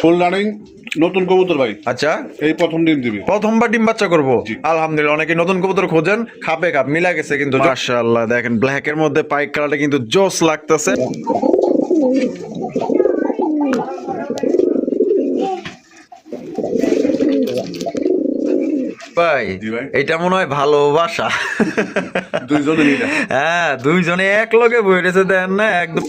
Full running নতুন কবুতর ভাই। আচ্ছা, এই প্রথম ডিম দিবি, প্রথমবার ডিম বাচ্চা করবো। আলহামদুলিল্লাহ, অনেকে নতুন কবুতর খোঁজেন, খাপে খাপ মিলা গেছে কিন্তু। মাশাআল্লাহ, দেখেন ব্ল্যাক এর মধ্যে পাইক কালারটা কিন্তু জোস লাগতেছে। ভাই এটা মনে হয় ভালোবাসা। দুইজনে মিলে। হ্যাঁ, দুইজনে এক লগে বইরেছে, দেন না একদম।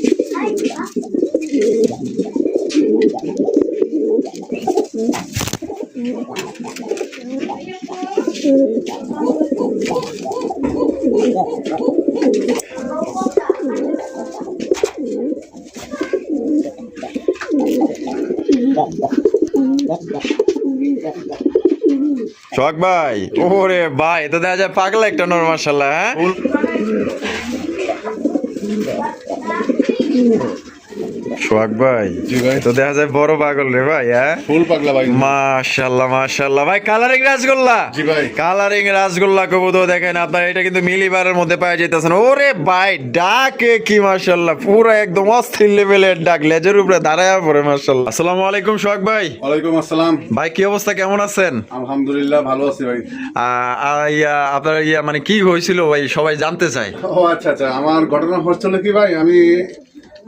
শখ ভাই, ওরে ভাই, তো দেখা যায় পাগলা একটা নর, মাশাআল্লাহ। হ্যাঁ, সোহাগ ভাই, জি ভাই, তো দেখা যায় বড় পাগল রে ভাই। হ্যাঁ, ফুল পাগলা ভাই। মাশাআল্লাহ মাশাআল্লাহ ভাই, কালারিং রাসগোল্লা। জি ভাই, কালারিং রাসগোল্লা কবুতর দেখেন আপনার, এটা কিন্তু মিলিবারের মধ্যে পাওয়া যাইতেছেন। ওরে ভাই, ডাকে কি মাশাআল্লাহ, পুরো একদম অস্থির লেভেলের ডাক, লেজের উপরে দাঁড়ায় পড়ে মাশাআল্লাহ। আসসালামু আলাইকুম সোহাগ ভাই। ওয়ালাইকুম আসসালাম ভাই, কি অবস্থা, কেমন আছেন? আলহামদুলিল্লাহ ভালো আছি ভাই। আপনার মানে কি হয়েছিল ভাই, সবাই জানতে চায়। ও আচ্ছা আচ্ছা, আমার ঘটনা হচ্ছিল কি ভাই, আমি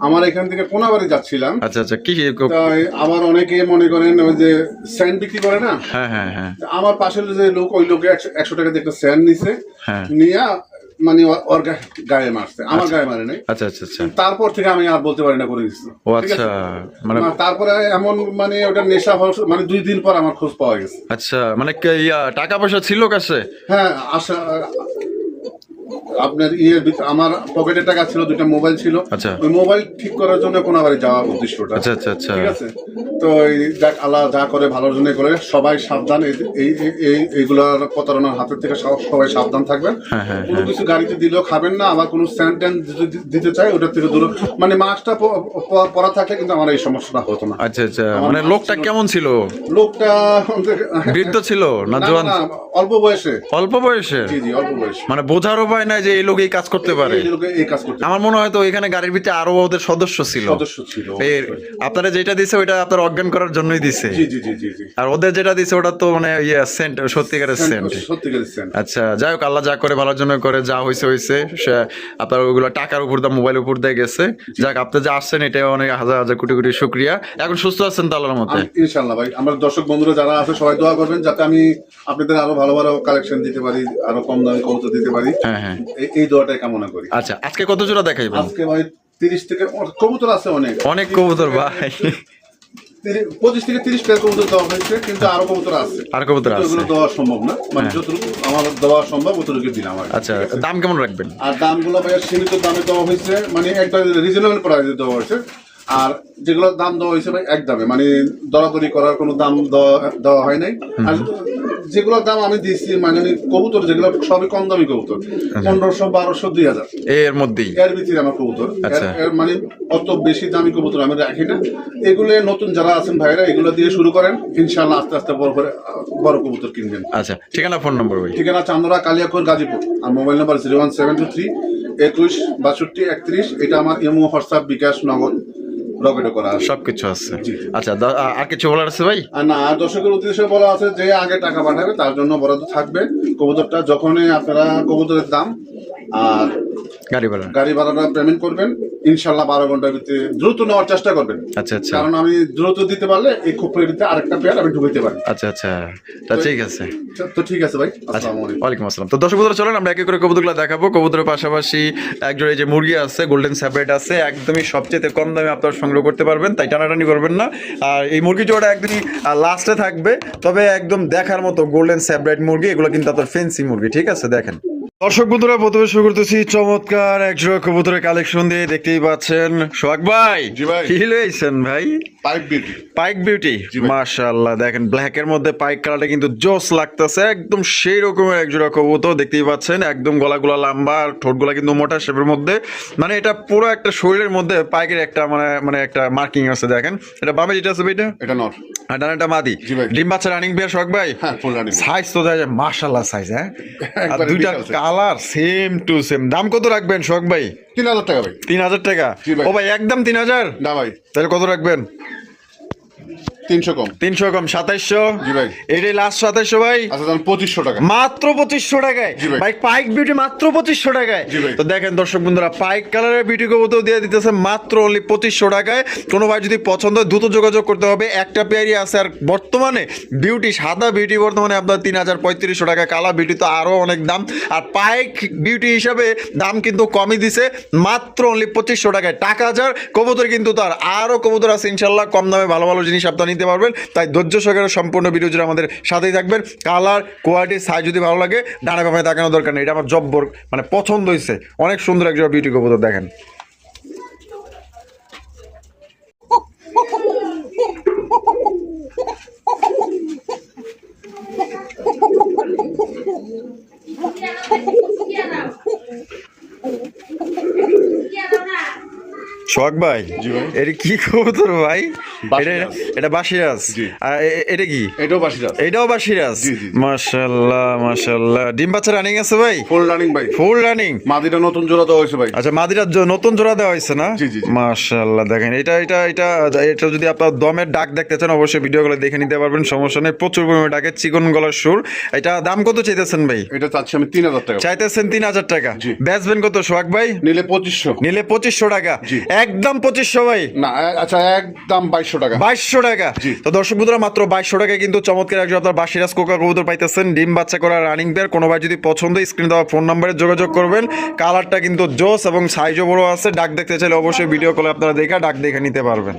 আমার এখান থেকে কোনাবাড়ি যাচ্ছিলাম। আচ্ছা আচ্ছা, কি? তাই আবার অনেকে মনে করেন ওই যে স্যান্ড বিক্রি করে না। হ্যাঁ হ্যাঁ হ্যাঁ, আমার পাশের যে লোক, ওই লোকে 100 টাকা দিয়ে একটা স্যান্ড নিছে, হ্যাঁ নিয়ে মানে ওর গায়ে মারছে, আমার গায়ে মারে নাই। আচ্ছা আচ্ছা আচ্ছা, তারপর থেকে আমি আর বলতে পারি না করে দিচ্ছি। ও আচ্ছা, মানে তারপরে এমন মানে ওটা নেশা মানে 2 দিন পর আমার খোঁজ পাওয়া গেছে। আচ্ছা, মানে টাকা পয়সা ছিল কাছে? হ্যাঁ, আশা আপনার আমার পকেটে টাকা ছিল, 2টা মোবাইল ছিল। আচ্ছা, ওই মোবাইল ঠিক করার জন্য কোনাবাড়ি যাওয়া উদ্দেশ্যটা। আচ্ছা আচ্ছা আচ্ছা, ঠিক আছে। তো যাক, আল্লাহ যা করে ভালোর জন্য করে, সবাই সাবধান। এইগুলার প্রতারণার হাতের থেকে সবাই সাবধান থাকবেন। হ্যাঁ হ্যাঁ, কোনো কিছু গাড়িতে দিলেও খাবেন না, আবার কোনো স্ট্যান্ড ট্যান্ড দিতে চাই ওটার থেকে দূরে, মানে মাস্কটা পরা থাকলে কিন্তু আমার এই সমস্যাটা হতো না। আচ্ছা আচ্ছা, মানে লোকটা কেমন ছিল? লোকটা বৃদ্ধ ছিল না না, জোয়ান? না, অল্প বয়সে। অল্প বয়সে? জি জি, অল্প বয়সে। মানে বোঝার উপায় নাই যে এই লোক এই কাজ করতে পারে। এই কাজ করতে আমার মনে হয় তো এখানে গাড়ির ভিতরে আরো ওদের সদস্য ছিল। আপনারা যেটা দিছে ওইটা আপনার অজ্ঞান করার জন্যই দিছে। জি জি জি জি জি। আর ওদের যেটা দিছে ওটা তো মানে সেন্ট, সত্যিকারের সেন্ট। সত্যিকারের সেন্ট। আচ্ছা, যাই হোক, আল্লাহ যা করে ভালোর জন্য করে, যা হয়েছে হয়েছে। আপনার ওগুলো টাকার উপর দিয়ে, মোবাইলের উপর দিয়ে গেছে। যাক, আপনি যে আসছেন এটা অনেক হাজার হাজার কোটি কোটি শুকরিয়া। এখন সুস্থ আছেন তো আল্লাহর মতে? ইনশাআল্লাহ ভাই, আমার দর্শক বন্ধুরা যারা আছে সবাই দোয়া করবেন যাতে আমি আপনাদের আরো ভালো ভালো কালেকশন দিতে পারি, আরো কম দামে কবুতর দিতে পারি। হ্যাঁ হ্যাঁ, এই দোয়াটাই কামনা করি। আচ্ছা, আজকে কত জোড়া দেখাইবেন? আজকে ভাই 30 থেকে কবুতর আছে, অনেক কবুতর ভাই। 25 থেকে 30 টাকা কবুতর দেওয়া হয়েছে, কিন্তু আরো কবুতর আছে। আর কবুতর আছে, এগুলো দেওয়া সম্ভব না, মানে যতটুকু আমার দেওয়া সম্ভব অতটুকু দিলাম। আচ্ছা, দাম কেমন রাখবেন? আর দামগুলো ভাই সীমিত দামে দেওয়া হয়েছে, মানে একটা রিজনেবল প্রাইসে দেওয়া হয়েছে। আর যেগুলো দাম দেওয়া হয়েছে ভাই একদমে, মানে দরাদরি করার কোনো দাম দেওয়া হয় নাই। আর যেগুলোর দাম আমি দিচ্ছি, মানে কবুতর যেগুলো সবই কম দামি কবুতর, 1500, 1200, 2000 এর মধ্যেই, এর ভিতরে আমার কবুতর। আচ্ছা, মানে অত বেশি দামি কবুতর আমি রাখি না। এগুলো নতুন যারা আছেন ভাইরা, এগুলো দিয়ে শুরু করেন, ইনশাআল্লাহ আস্তে আস্তে বড় কবুতর কিনবেন। আচ্ছা, ঠিকানা, ফোন নম্বর ভাই? ঠিকানা চান্দরা, কালিয়াকৈর, গাজীপুর। আর মোবাইল নাম্বার 01723 21 62 31। এটা আমার ইমো, হোয়াটসঅ্যাপ, বিকাশ, নগদ রকেটে করা আছে, সবকিছু আছে। আচ্ছা, আর কিছু বলার আছে ভাই? আর না, আর দর্শকের উদ্দেশ্যে বলা আছে যে আগে টাকা পাঠাবে তার জন্য বরাদ্দ থাকবে কবুতরটা। যখনই আপনারা কবুতরের দাম আর গাড়ি ভাড়াটা পেমেন্ট করবেন, ইনশাল্লাহ 12 ঘন্টার ভিতরে দ্রুত নেওয়ার চেষ্টা করবেন। আচ্ছা আচ্ছা, কারণ আমি দ্রুত দিতে পারলে এই খোপের ভিতরে আরেকটা পেয়ার আমি ঢুকাইতে পারি। আচ্ছা আচ্ছা, তা ঠিক আছে। তো ঠিক আছে ভাই, আসসালামু আলাইকুম। ওয়ালাইকুম আসসালাম। তো দর্শক বন্ধুরা, চলেন আমরা একে করে কবুতরগুলো দেখাবো। কবুতরের পাশাপাশি একজোড়া এই যে মুরগি আছে, গোল্ডেন স্যাপারেট আছে, একদমই সবচেয়ে কম দামে আপনারা সংগ্রহ করতে পারবেন, তাই টানাটানি করবেন না। আর এই মুরগি জোড়াটা একদমই লাস্টে থাকবে, তবে একদম দেখার মতো গোল্ডেন স্যাপারেট মুরগি, এগুলো কিন্তু আপনার ফেন্সি মুরগি। ঠিক আছে, দেখেন দর্শক বন্ধুরা, প্রথমে শুরু করতেছি চমৎকার একজোড়া কবুতরের কালেকশন দিয়ে। দেখতেই পাচ্ছেন সোহাগ ভাই, কি লইছেন ভাই? পাইক বিউটি, মাশাআল্লাহ। দেখেন ব্ল্যাক এর মধ্যে পাইক কালারটা কিন্তু জোস লাগতেছে, একদম সেই রকমের একজোড়া কবুতর। দেখতেই পাচ্ছেন একদম গলাগুলা লম্বা, আর ঠোঁটগুলা কিন্তু মোটা শেপের মধ্যে, মানে এটা পুরো একটা শরীরের মধ্যে পাইকের একটা মানে একটা মার্কিং আছে। দেখেন এটা বামে যেটা আছে ভাইটা, এটা নর, আর ডানাটা মাদি। ডিম বাচ্চা রানিং বিয়ার সোহাগ ভাই। সাইজ তো দেখা যায় মাশাআল্লাহ সাইজ। হ্যাঁ, আর দুইটা কালার সেম টু সেম। দাম কত রাখবেন সোহাগ ভাই? 3000 টাকা ভাই। 3000 টাকা? ও ভাই, একদম 3000 না ভাই, তাহলে কত রাখবেন? 300 কম। 300 কম 2700। জি ভাই। এটাই লাস্ট 2700 ভাই। আচ্ছা দাম 2500 টাকা। মাত্র 2500 টাকায় জি ভাই। ভাই পাইক বিউটি মাত্র 2500 টাকায়। জি ভাই। তো দেখেন দর্শক বন্ধুরা পাইক কালারের বিউটি কবুতর দিয়ে দিতেছে মাত্র অনলি 2500 টাকায়। কোনো ভাই যদি পছন্দ হয় দ্রুত যোগাযোগ করতে হবে, একটা পেয়ারই আছে। আর বর্তমানে বিউটি সাদা বিউটি বর্তমানে আপনার 3500 টাকা, কালা বিউটি তো আরো অনেক দাম। আর পাইক বিউটি হিসাবে দাম কিন্তু কমই দিছে, মাত্র অনলি 2500 টাকায়। টাকা হাজার কবুতর কিন্তু তার আরো কবুতর আছে ইনশাল্লাহ, কম দামে ভালো ভালো জিনিস আপনারা নিতে পারবেন। তাই ধৈর্য সহকারে সম্পূর্ণ ভিডিও জুড়ে আমাদের সাথেই থাকবেন। কালার কোয়ালিটি সাইজ যদি ভালো লাগে ডানে বামে তাকানোর দরকার নেই। এটা আমার জব্বর মানে পছন্দ হয়েছে, অনেক সুন্দর একজন বিউটি কবুতর দেখেন। সোহাগ ভাই, জি ভাই। এটা কি কবুতর ভাই? বাসিরাজ। এটা বাসিরাজ। জি। আর এটা কি? এটাও বাসিরাজ। এটাও বাসিরাজ। জি, জি, জি। মাশাআল্লাহ মাশাআল্লাহ। ডিম বাচ্চা রানিং আছে ভাই? ফুল রানিং ভাই। Full running. মাদিটা নতুন জোড়া দেওয়া হয়েছে ভাই। আচ্ছা মাদিরা নতুন জোড়া দেওয়া হয়েছে না? জি, জি, জি। মাশাআল্লাহ দেখেন এটা এটা এটা এটা যদি আপনার দমের ডাক দেখতে চান অবশ্যই ভিডিওগুলো দেখে নিতে পারবেন, সমস্যা নেই। প্রচুর পরিমাণে ডাকে, চিকন গলার সুর। এটা দাম কত চাইতেছেন ভাই? এটা চাচ্ছি আমি 3000 টাকা। চাইতেছেন 3000 টাকা। জি। বেচবেন কত সোহাগ ভাই? নিলে 2500। নিলে 2500 টাকা। জি। একদম 2500 ভাই। না আচ্ছা একদম 2200 টাকা। 2200 টাকা। জি। তো দর্শক বন্ধুরা মাত্র 2200 টাকায় কিন্তু চমৎকার একজন আপনার বাসিরাজ কোকা কবুতর পাইতেছেন, ডিম বাচ্চা করা রানিং পেয়ার। কোনো ভাই যদি পছন্দ স্ক্রিনে দেওয়া ফোন নাম্বারে যোগাযোগ করবেন। কালারটা কিন্তু জোস এবং সাইজও বড় আছে। ডাক দেখতে চাইলে অবশ্যই ভিডিও কলে আপনারা দেখে ডাক দেখে নিতে পারবেন।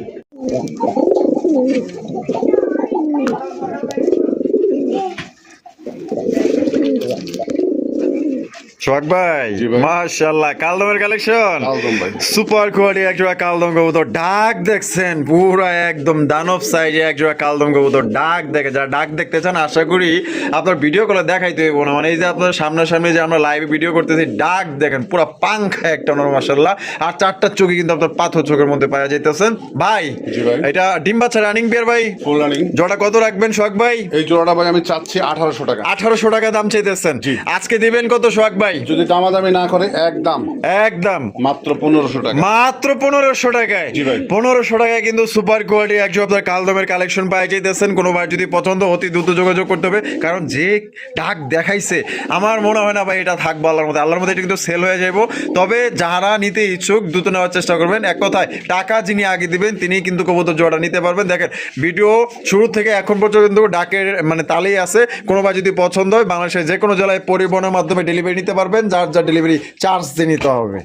সোহাগ ভাই, জি ভাই। মাশাআল্লাহ কালদমের কালেকশন। কালদম ভাই। সুপার কোয়ালিটি একজোড়া কালদম কবুতর। ডাক দেখছেন পুরো একদম দানব সাইজে একজোড়া কালদম কবুতর। ডাক দেখে যারা ডাক দেখতে চান আশা করি আপনার ভিডিও করে দেখাইতে হইব না, মানে এই যে আপনার সামনাসামনি যে আমরা লাইভে ভিডিও করতেছি, ডাক দেখেন পুরো পাংখা একটা নরম মাশাআল্লাহ। আর চারটা চোখে কিন্তু আপনার পাথর চোখের মধ্যে পাওয়া যাইতেছেন ভাই। জি ভাই। এটা ডিম বাচ্চা রানিং পেয়ার ভাই। Full running. জোড়া কত রাখবেন সোহাগ ভাই? এই জোড়াটা ভাই আমি চাচ্ছি 1800 টাকা। 1800 টাকা দাম চাইতেছেন। জি। আজকে দিবেন কত সোহাগ ভাই? যদি দামাদামি না করে একদম একদম মাত্র 1500 টাকা। মাত্র 1500 টাকায়। জি ভাই। 1500 টাকায় কিন্তু সুপার কোয়ালিটি একজন আপনার কালদমের কালেকশন পাই যাইতেছেন। কোনো ভাই যদি পছন্দ অতি দ্রুত যোগাযোগ করতে হবে, কারণ যে ডাক দেখাইছে আমার মনে হয় না ভাই এটা থাকবো আল্লাহর মধ্যে। আল্লাহর মধ্যে এটা কিন্তু সেল হয়ে যাবো। তবে যারা নিতে ইচ্ছুক দ্রুত নেওয়ার চেষ্টা করবেন। এক কথায় টাকা যিনি আগে দিবেন তিনি কিন্তু কবুতর জোড়া নিতে পারবেন। দেখেন ভিডিও শুরু থেকে এখন পর্যন্ত কিন্তু ডাকের মানে তালেই আছে। কোনো ভাই যদি পছন্দ হয় বাংলাদেশের যে কোনো জেলায় পরিবহনের মাধ্যমে ডেলিভারি নিতে পারবেন, যার যার ডেলিভারি চার্জ দিয়ে নিতে হবে।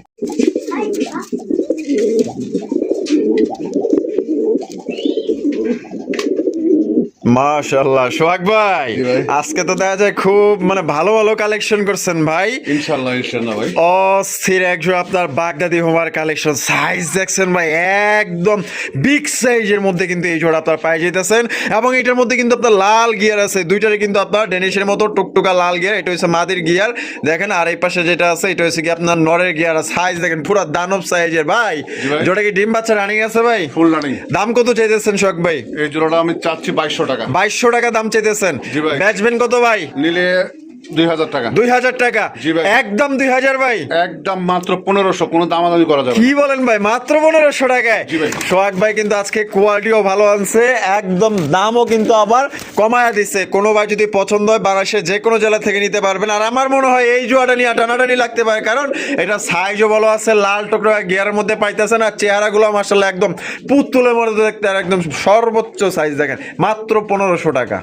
মাশাআল্লাহ সোহাগ ভাই, জি ভাই। আজকে তো দেখা যায় খুব মানে ভালো ভালো কালেকশন করছেন ভাই। ইনশাআল্লাহ ইনশাআল্লাহ ভাই। অস্থির একজন আপনার বাগদাদি হোমার কালেকশন। সাইজ দেখছেন ভাই একদম বিগ সাইজের মধ্যে কিন্তু এই জোড়া আপনার পাই যেতেছেন। এবং এটার মধ্যে কিন্তু আপনার লাল গিয়ার আছে, দুইটারে কিন্তু আপনার ডেনিশের মতো টুকটুকা লাল গিয়ার। এটা হচ্ছে মাদির গিয়ার দেখেন, আর এই পাশে যেটা আছে এটা হচ্ছে কি আপনার নরের গিয়ার। সাইজ দেখেন পুরো দানব সাইজের ভাই। জি ভাই। জোড়া কি ডিম বাচ্চা রানিং আছে ভাই? Full running. দাম কত চাইতেছেন সোহাগ ভাই? এই জোড়াটা আমি চাচ্ছি 2200 টাকা। 2200 টাকা দাম চাইতেছেন। জি ভাই। বেচবেন কত ভাই? নিলে 2000 টাকা। 2000 টাকা। জি ভাই। একদম 2000 ভাই। একদম মাত্র 1500, কোনো দামাদামি করা যাবে না। কি বলেন ভাই, মাত্র 1500 টাকায়? জি ভাই। সোহাগ ভাই কিন্তু আজকে কোয়ালিটিও ভালো আনছে, একদম দামও কিন্তু আবার কমায়া দিচ্ছে। কোনো ভাই যদি পছন্দ হয় বাংলাদেশের যে কোনো জেলা থেকে নিতে পারবেন। আর আমার মনে হয় এই জোয়াটা নিয়ে টানাটানি লাগতে পারে, কারণ এটা সাইজও ভালো আছে, লাল টুকরা গিয়ারের মধ্যে পাইতেছেন। আর চেহারাগুলো মাশাআল্লাহ একদম পুতুলের মতো দেখতে, আর একদম সর্বোচ্চ সাইজ দেখেন, মাত্র 1500 টাকা।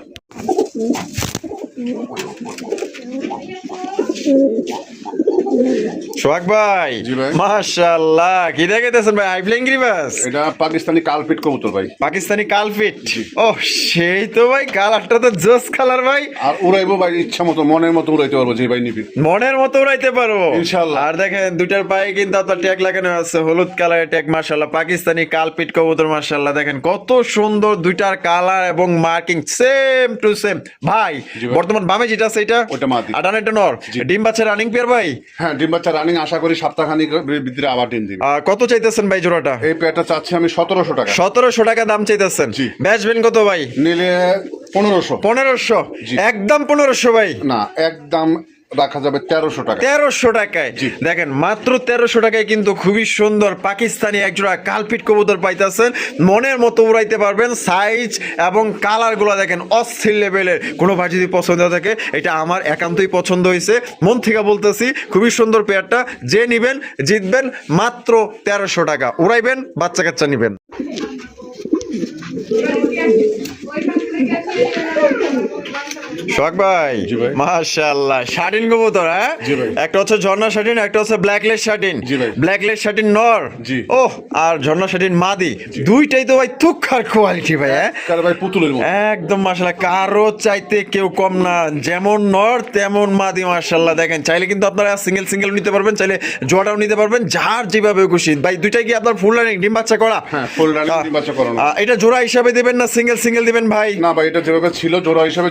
সোহাগ ভাই, জি ভাই। মাশাআল্লাহ কি দেখাইতেছেন ভাই? আইফ্লাইং গ্রিবাস, এটা পাকিস্তানি কালপিট কবুতর ভাই। পাকিস্তানি কালফিট। ও সেই তো ভাই, কালারটা তো জোস কালার ভাই। আর উড়াইবো ভাই ইচ্ছা মতো, মনের মতো উড়াইতে পারবো যে ভাই নিবি। মনের মতো উড়াইতে পারবো ইনশাআল্লাহ। আর দেখেন দুইটার পায়ে কিন্তু আপনার ট্যাগ লাগানো আছে, হলুদ কালারের ট্যাগ। মাশাআল্লাহ পাকিস্তানি কালপিট কবুতর। মাশাআল্লাহ দেখেন কত সুন্দর দুইটার কালার এবং মার্কিং সেম টু সেম ভাই। জি ভাই। বর্তমান বামে যেটা আছে এটা ওটা মাদি। আর ডানেরটা নর। ডিম বাচ্চা রানিং পেয়ার ভাই। হ্যাঁ ডিম বাচ্চা রানিং, আশা করি সপ্তাহখানিক ভিতরে আবার ডিম দিবে। কত চাইতেছেন ভাই জোড়াটা? এই পেয়ারটা চাচ্ছি আমি 1700 টাকা। 1700 টাকা দাম চাইতেছেন। জি। বেচবেন কত ভাই? নিলে 1500। 1500। জি। একদম 1500 ভাই। না একদম রাখা যাবে 1300 টাকা। 1300 টাকায় জি। দেখেন মাত্র 1300 টাকায় কিন্তু খুবই সুন্দর পাকিস্তানি একজোড়া কালপিট কবুতর পাইতেছেন, মনের মতো উড়াইতে পারবেন। সাইজ এবং কালার গুলো দেখেন অস্থির লেভেলের। কোনো ভাই যদি পছন্দ থাকে, এটা আমার একান্তই পছন্দ হয়েছে, মন থেকে বলতেছি খুবই সুন্দর পেয়ারটা। যে নিবেন জিতবেন, মাত্র 1300 টাকা, উড়াইবেন বাচ্চা কাচ্চা নিবেন। সোহাগ ভাই, জি ভাই। মাশাআল্লাহ, শাটিন কবুতর, হ্যাঁ? জি ভাই। একটা হচ্ছে ঝর্ণা শাটিন, একটা হচ্ছে ব্ল্যাকলেস শাটিন। জি ভাই। ব্ল্যাকলেস শাটিন নর, জি। ওহ, আর ঝর্ণা শাটিন মাদি, দুইটাই তো ভাই তুখার কোয়ালিটি ভাই, হ্যাঁ? কারে ভাই পুতুলের মতো। একদম মাশাআল্লাহ, কারো চাইতে কেউ কম না, যেমন নর তেমন মাদি। মাশাআল্লাহ, দেখেন চাইলে কিন্তু আপনারা সিঙ্গেল সিঙ্গেল নিতে পারবেন, চাইলে জোড়াও নিতে পারবেন, যার যেভাবে খুশি। ভাই দুইটাই কি আপনার ফুল রানিং ডিম বাচ্চা করা? হ্যাঁ, ফুল রানিং ডিম বাচ্চা করানো। এটা জোড়া হিসাবে দিবেন না সিঙ্গেল সিঙ্গেল দিবেন ভাই? না ভাই, এটা যেভাবে ছিল জোড়া হিসাবে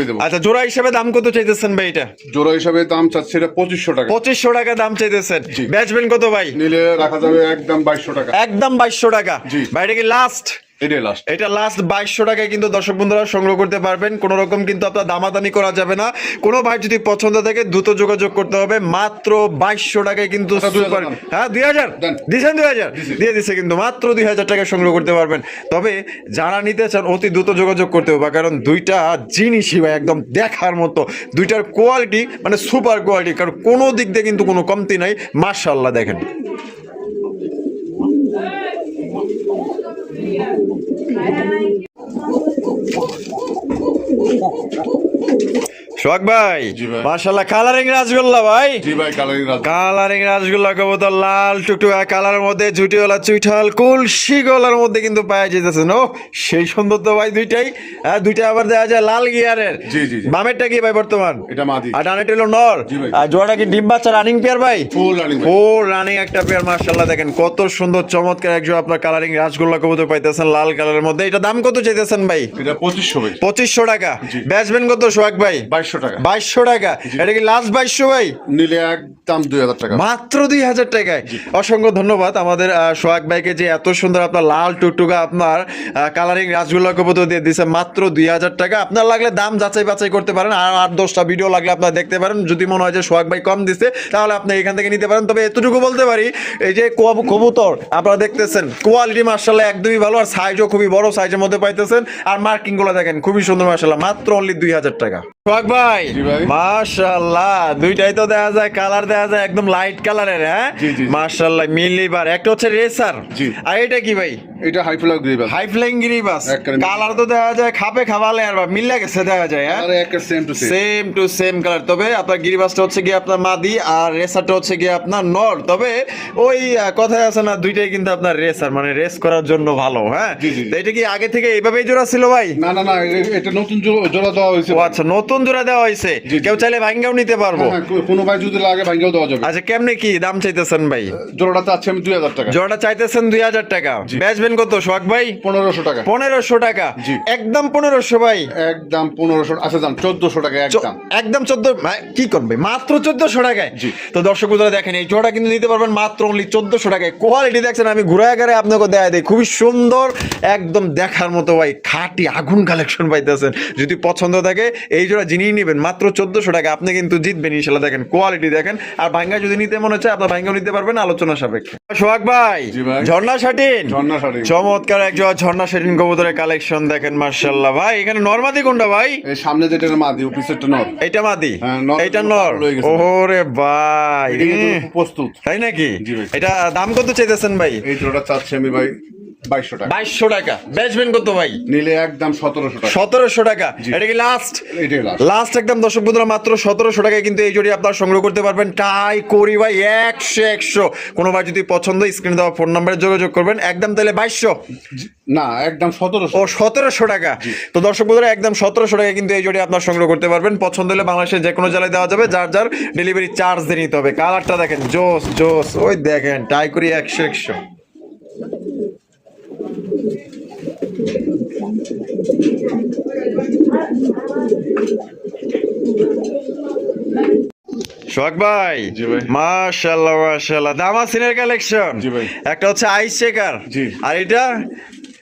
দেবো। আচ্ছা, জোড়া হিসাবে দাম কত চাইতেছেন ভাই? এটা জোড়া হিসাবে দাম চাচ্ছি এটা 2500 টাকা। 2500 টাকা দাম চাইতেছেন। জি। বেচবেন কত ভাই? নিলে রাখা যাবে একদম 2200 টাকা। একদম 2200 টাকা। জি। ভাই এটা কি লাস্ট? এটাই লাস্ট। এটা লাস্ট 2200 টাকায় কিন্তু দর্শক বন্ধুরা সংগ্রহ করতে পারবেন। কোন রকম কিন্তু আপনার দামাদামি করা যাবে না। কোনো ভাই যদি পছন্দ থাকে দ্রুত যোগাযোগ করতে হবে। মাত্র 2200 টাকায় কিন্তু আচ্ছা, 2000 সুপার, দাম। হ্যাঁ 2000 দেন। দিছেন, 2000 দিছি। দিয়ে দিছে কিন্তু মাত্র 2000 টাকায় সংগ্রহ করতে পারবেন। তবে যারা নিতে চান অতি দ্রুত যোগাযোগ করতে হবে, কারণ দুইটা জিনিসই ভাই একদম দেখার মতো। দুইটার কোয়ালিটি মানে সুপার কোয়ালিটি, কারণ কোনো দিক দিয়ে কিন্তু কোনো কমতি নাই। মাশাআল্লাহ, দেখেন সোহাগ ভাই, জি ভাই। মাশাআল্লাহ, কালারিং রাজগোল্লা ভাই। জি ভাই, কালারিং রাজ। কালারিং রাজগোল্লা কবুতর, লাল টুকটুকা কালারের মধ্যে ঝুটিওয়ালা চুইঠাল কলসি গলার মধ্যে কিন্তু পাওয়া যেতেছেন। ও সেই সুন্দর তো ভাই দুইটাই। হ্যাঁ, দুইটা আবার দেওয়া যায় লাল গিয়ারের। জি, জি, জি। বামেরটা কি ভাই বর্তমান? এটা মাদি। আর ডানেরটা হলো নর। জি ভাই। আর জোড়াটা কি ডিম বাচ্চা রানিং পেয়ার ভাই? Full running. ফুল রানিং একটা পেয়ার। মাশাআল্লাহ, দেখেন কত সুন্দর চমৎকার একজন আপনার কালারিং রাজগোল্লা কবুতর পাইতেছেন লাল কালারের মধ্যে। এটা দাম কত চাইতেছেন ভাই? এটা 2500 ভাই। 2500 টাকা। জি। বেচবেন কত সোহাগ ভাই? 2200 টাকা। 2200 টাকা। এটা কি লাস্ট 2200 ভাই? নিলে একদম 2000 টাকা। মাত্র 2000 টাকায়। অসংখ্য ধন্যবাদ আমাদের সোহাগ ভাইকে, যে এত সুন্দর আপনার লাল টুকটুকা আপনার কালারিং রাজগোল্লা কবুতর দিয়ে দিছে মাত্র 2000 টাকা। আপনার লাগলে দাম যাচাই বাছাই করতে পারেন, আর 8-10টা ভিডিও লাগলে আপনারা দেখতে পারেন। যদি মনে হয় যে সোহাগ ভাই কম দিচ্ছে, তাহলে আপনি এখান থেকে নিতে পারেন। তবে এতটুকু বলতে পারি, এই যে কবুতর আপনারা দেখতেছেন, কোয়ালিটি মাশাআল্লাহ একদমই ভালো, আর সাইজও খুবই বড় সাইজের মধ্যে পাইতেছেন। আর মার্কিং গুলো দেখেন খুবই সুন্দর মাশাআল্লাহ, মাত্র অনলি 2000 টাকা। সোহাগ ভাই, জি ভাই। মাশাআল্লাহ, দুইটাই তো দেখা যায় কালার, দেখা যায় একদম লাইট কালারের। হ্যাঁ, জি, জি, জি। মাশাআল্লাহ, মিলিবার। একটা হচ্ছে রেসার, জি। আর এটা কি ভাই? এটা হাই ফ্লাগ গ্রিবাল। হাই ফ্লাইং গিরিবাস। একবারে কালার তো দেখা যায় খাপে খাওয়ালে আর মিল্লা গেছে দেখা যায়। হ্যাঁ, আরে একটা same to same. Same to same colour. তবে আপনার গিরিবাসটা হচ্ছে গিয়ে আপনার মাদি, আর রেসারটা হচ্ছে গিয়ে আপনার নর। তবে ওই কথায় আছে না, দুইটাই কিন্তু আপনার রেসার, মানে রেস করার জন্য ভালো। হ্যাঁ, জি, জি। তো এটা কি আগে থেকে এইভাবেই জোড়া ছিল ভাই? না না না, এটা নতুন জোড়া দেওয়া হয়েছে। ও আচ্ছা, নতুন জোড়া দেওয়া হয়েছে। জি, জি। কেউ চাইলে ভাঙ্গাও নিতে পারবো। হ্যাঁ, কোনো ভাই যদি লাগে ভাঙ্গেও দেওয়া যাবে। আচ্ছা, কেমনে কি দাম চাইতেছেন ভাই? জোড়াটা চাচ্ছি আমি 2000 টাকা। জোড়াটা চাইতেছেন 2000 টাকা। বেচবেন কত সোহাগ ভাই? 1500 টাকা। 1500 টাকা। জি। একদম 1500 ভাই। একদম 1500। আচ্ছা দাম 1400 টাকা একদম। একদম 14, কি করবে মাত্র 1400 টাকায়। জি। তো দর্শক বন্ধুরা দেখেন, এই জোড়া কিন্তু নিতে পারবেন মাত্র অনলি 1400 টাকায়। কোয়ালিটি দেখছেন, আমি ঘুরে আগারে আপনাকে দেখাই দিই, খুবই সুন্দর একদম দেখার মতো ভাই, খাঁটি আগুন কালেকশন পাইতেছেন। যদি পছন্দ থাকে এই জোড়া যিনিই নেবেন মাত্র 1400 টাকা, আপনি কিন্তু জিতবেন ইনশাআল্লাহ। দেখেন কোয়ালিটি দেখেন। আর ভাঙ্গা যদি নিতে মনে হচ্ছে আপনার ভাঙ্গাও নিতে পারবেন আলোচনা সাপেক্ষে। সোহাগ ভাই, জি ভাই। ঝর্ণা শাটিন। ঝর্ণা শাটিন। চমৎকার এক জোড়া ঝর্ণা শাটিন কবুতরের কালেকশন দেখেন মাশাআল্লাহ। ভাই এখানে নরমাদি কোনটা ভাই? এই সামনে যেটা মাদি, পিছেরটা নর। এইটা মাদি, হ্যাঁ, নর। এইটা নর। হয়ে গেছে। ওরে ভাই, এটা কিন্তু প্রস্তুত। তাই নাকি? জি ভাই। এটা দাম কত চাইতেছেন ভাই? এই জোড়া চাচ্ছি আমি ভাই 2200 টাকা। 2200 টাকা। বেচবেন কত ভাই? নিলে একদম 1700 টাকা। 1700 টাকা। জি। এটা কি লাস্ট? এটাই লাস্ট। লাস্ট একদম দর্শক বন্ধুরা, মাত্র 1700 টাকায় কিন্তু এই জোড়ি আপনারা সংগ্রহ করতে পারবেন। টাই করি ভাই 100 কোনো ভাই যদি পছন্দ, স্ক্রিনে দেওয়া ফোন নম্বরে যোগাযোগ করবেন। একদম তাহলে 2200 না, একদম 1700। ও 1700 টাকা। তো দর্শক বন্ধুরা, একদম 1700 টাকা কিন্তু এই জোড়ি আপনার সংগ্রহ করতে পারবেন। পছন্দ হলে বাংলাদেশের যে কোনো জেলায় দেওয়া যাবে, যার যার ডেলিভারি চার্জ দিয়ে নিতে হবে। কালারটা দেখেন জোস জোস, ওই দেখেন টাই করি 100। সোহাগ ভাই, জি ভাই। মাশাআল্লাহ মাশাআল্লাহ, দামাসিনের কালেকশন। জি ভাই। একটা হচ্ছে আইস চেকার। জি। আর এটা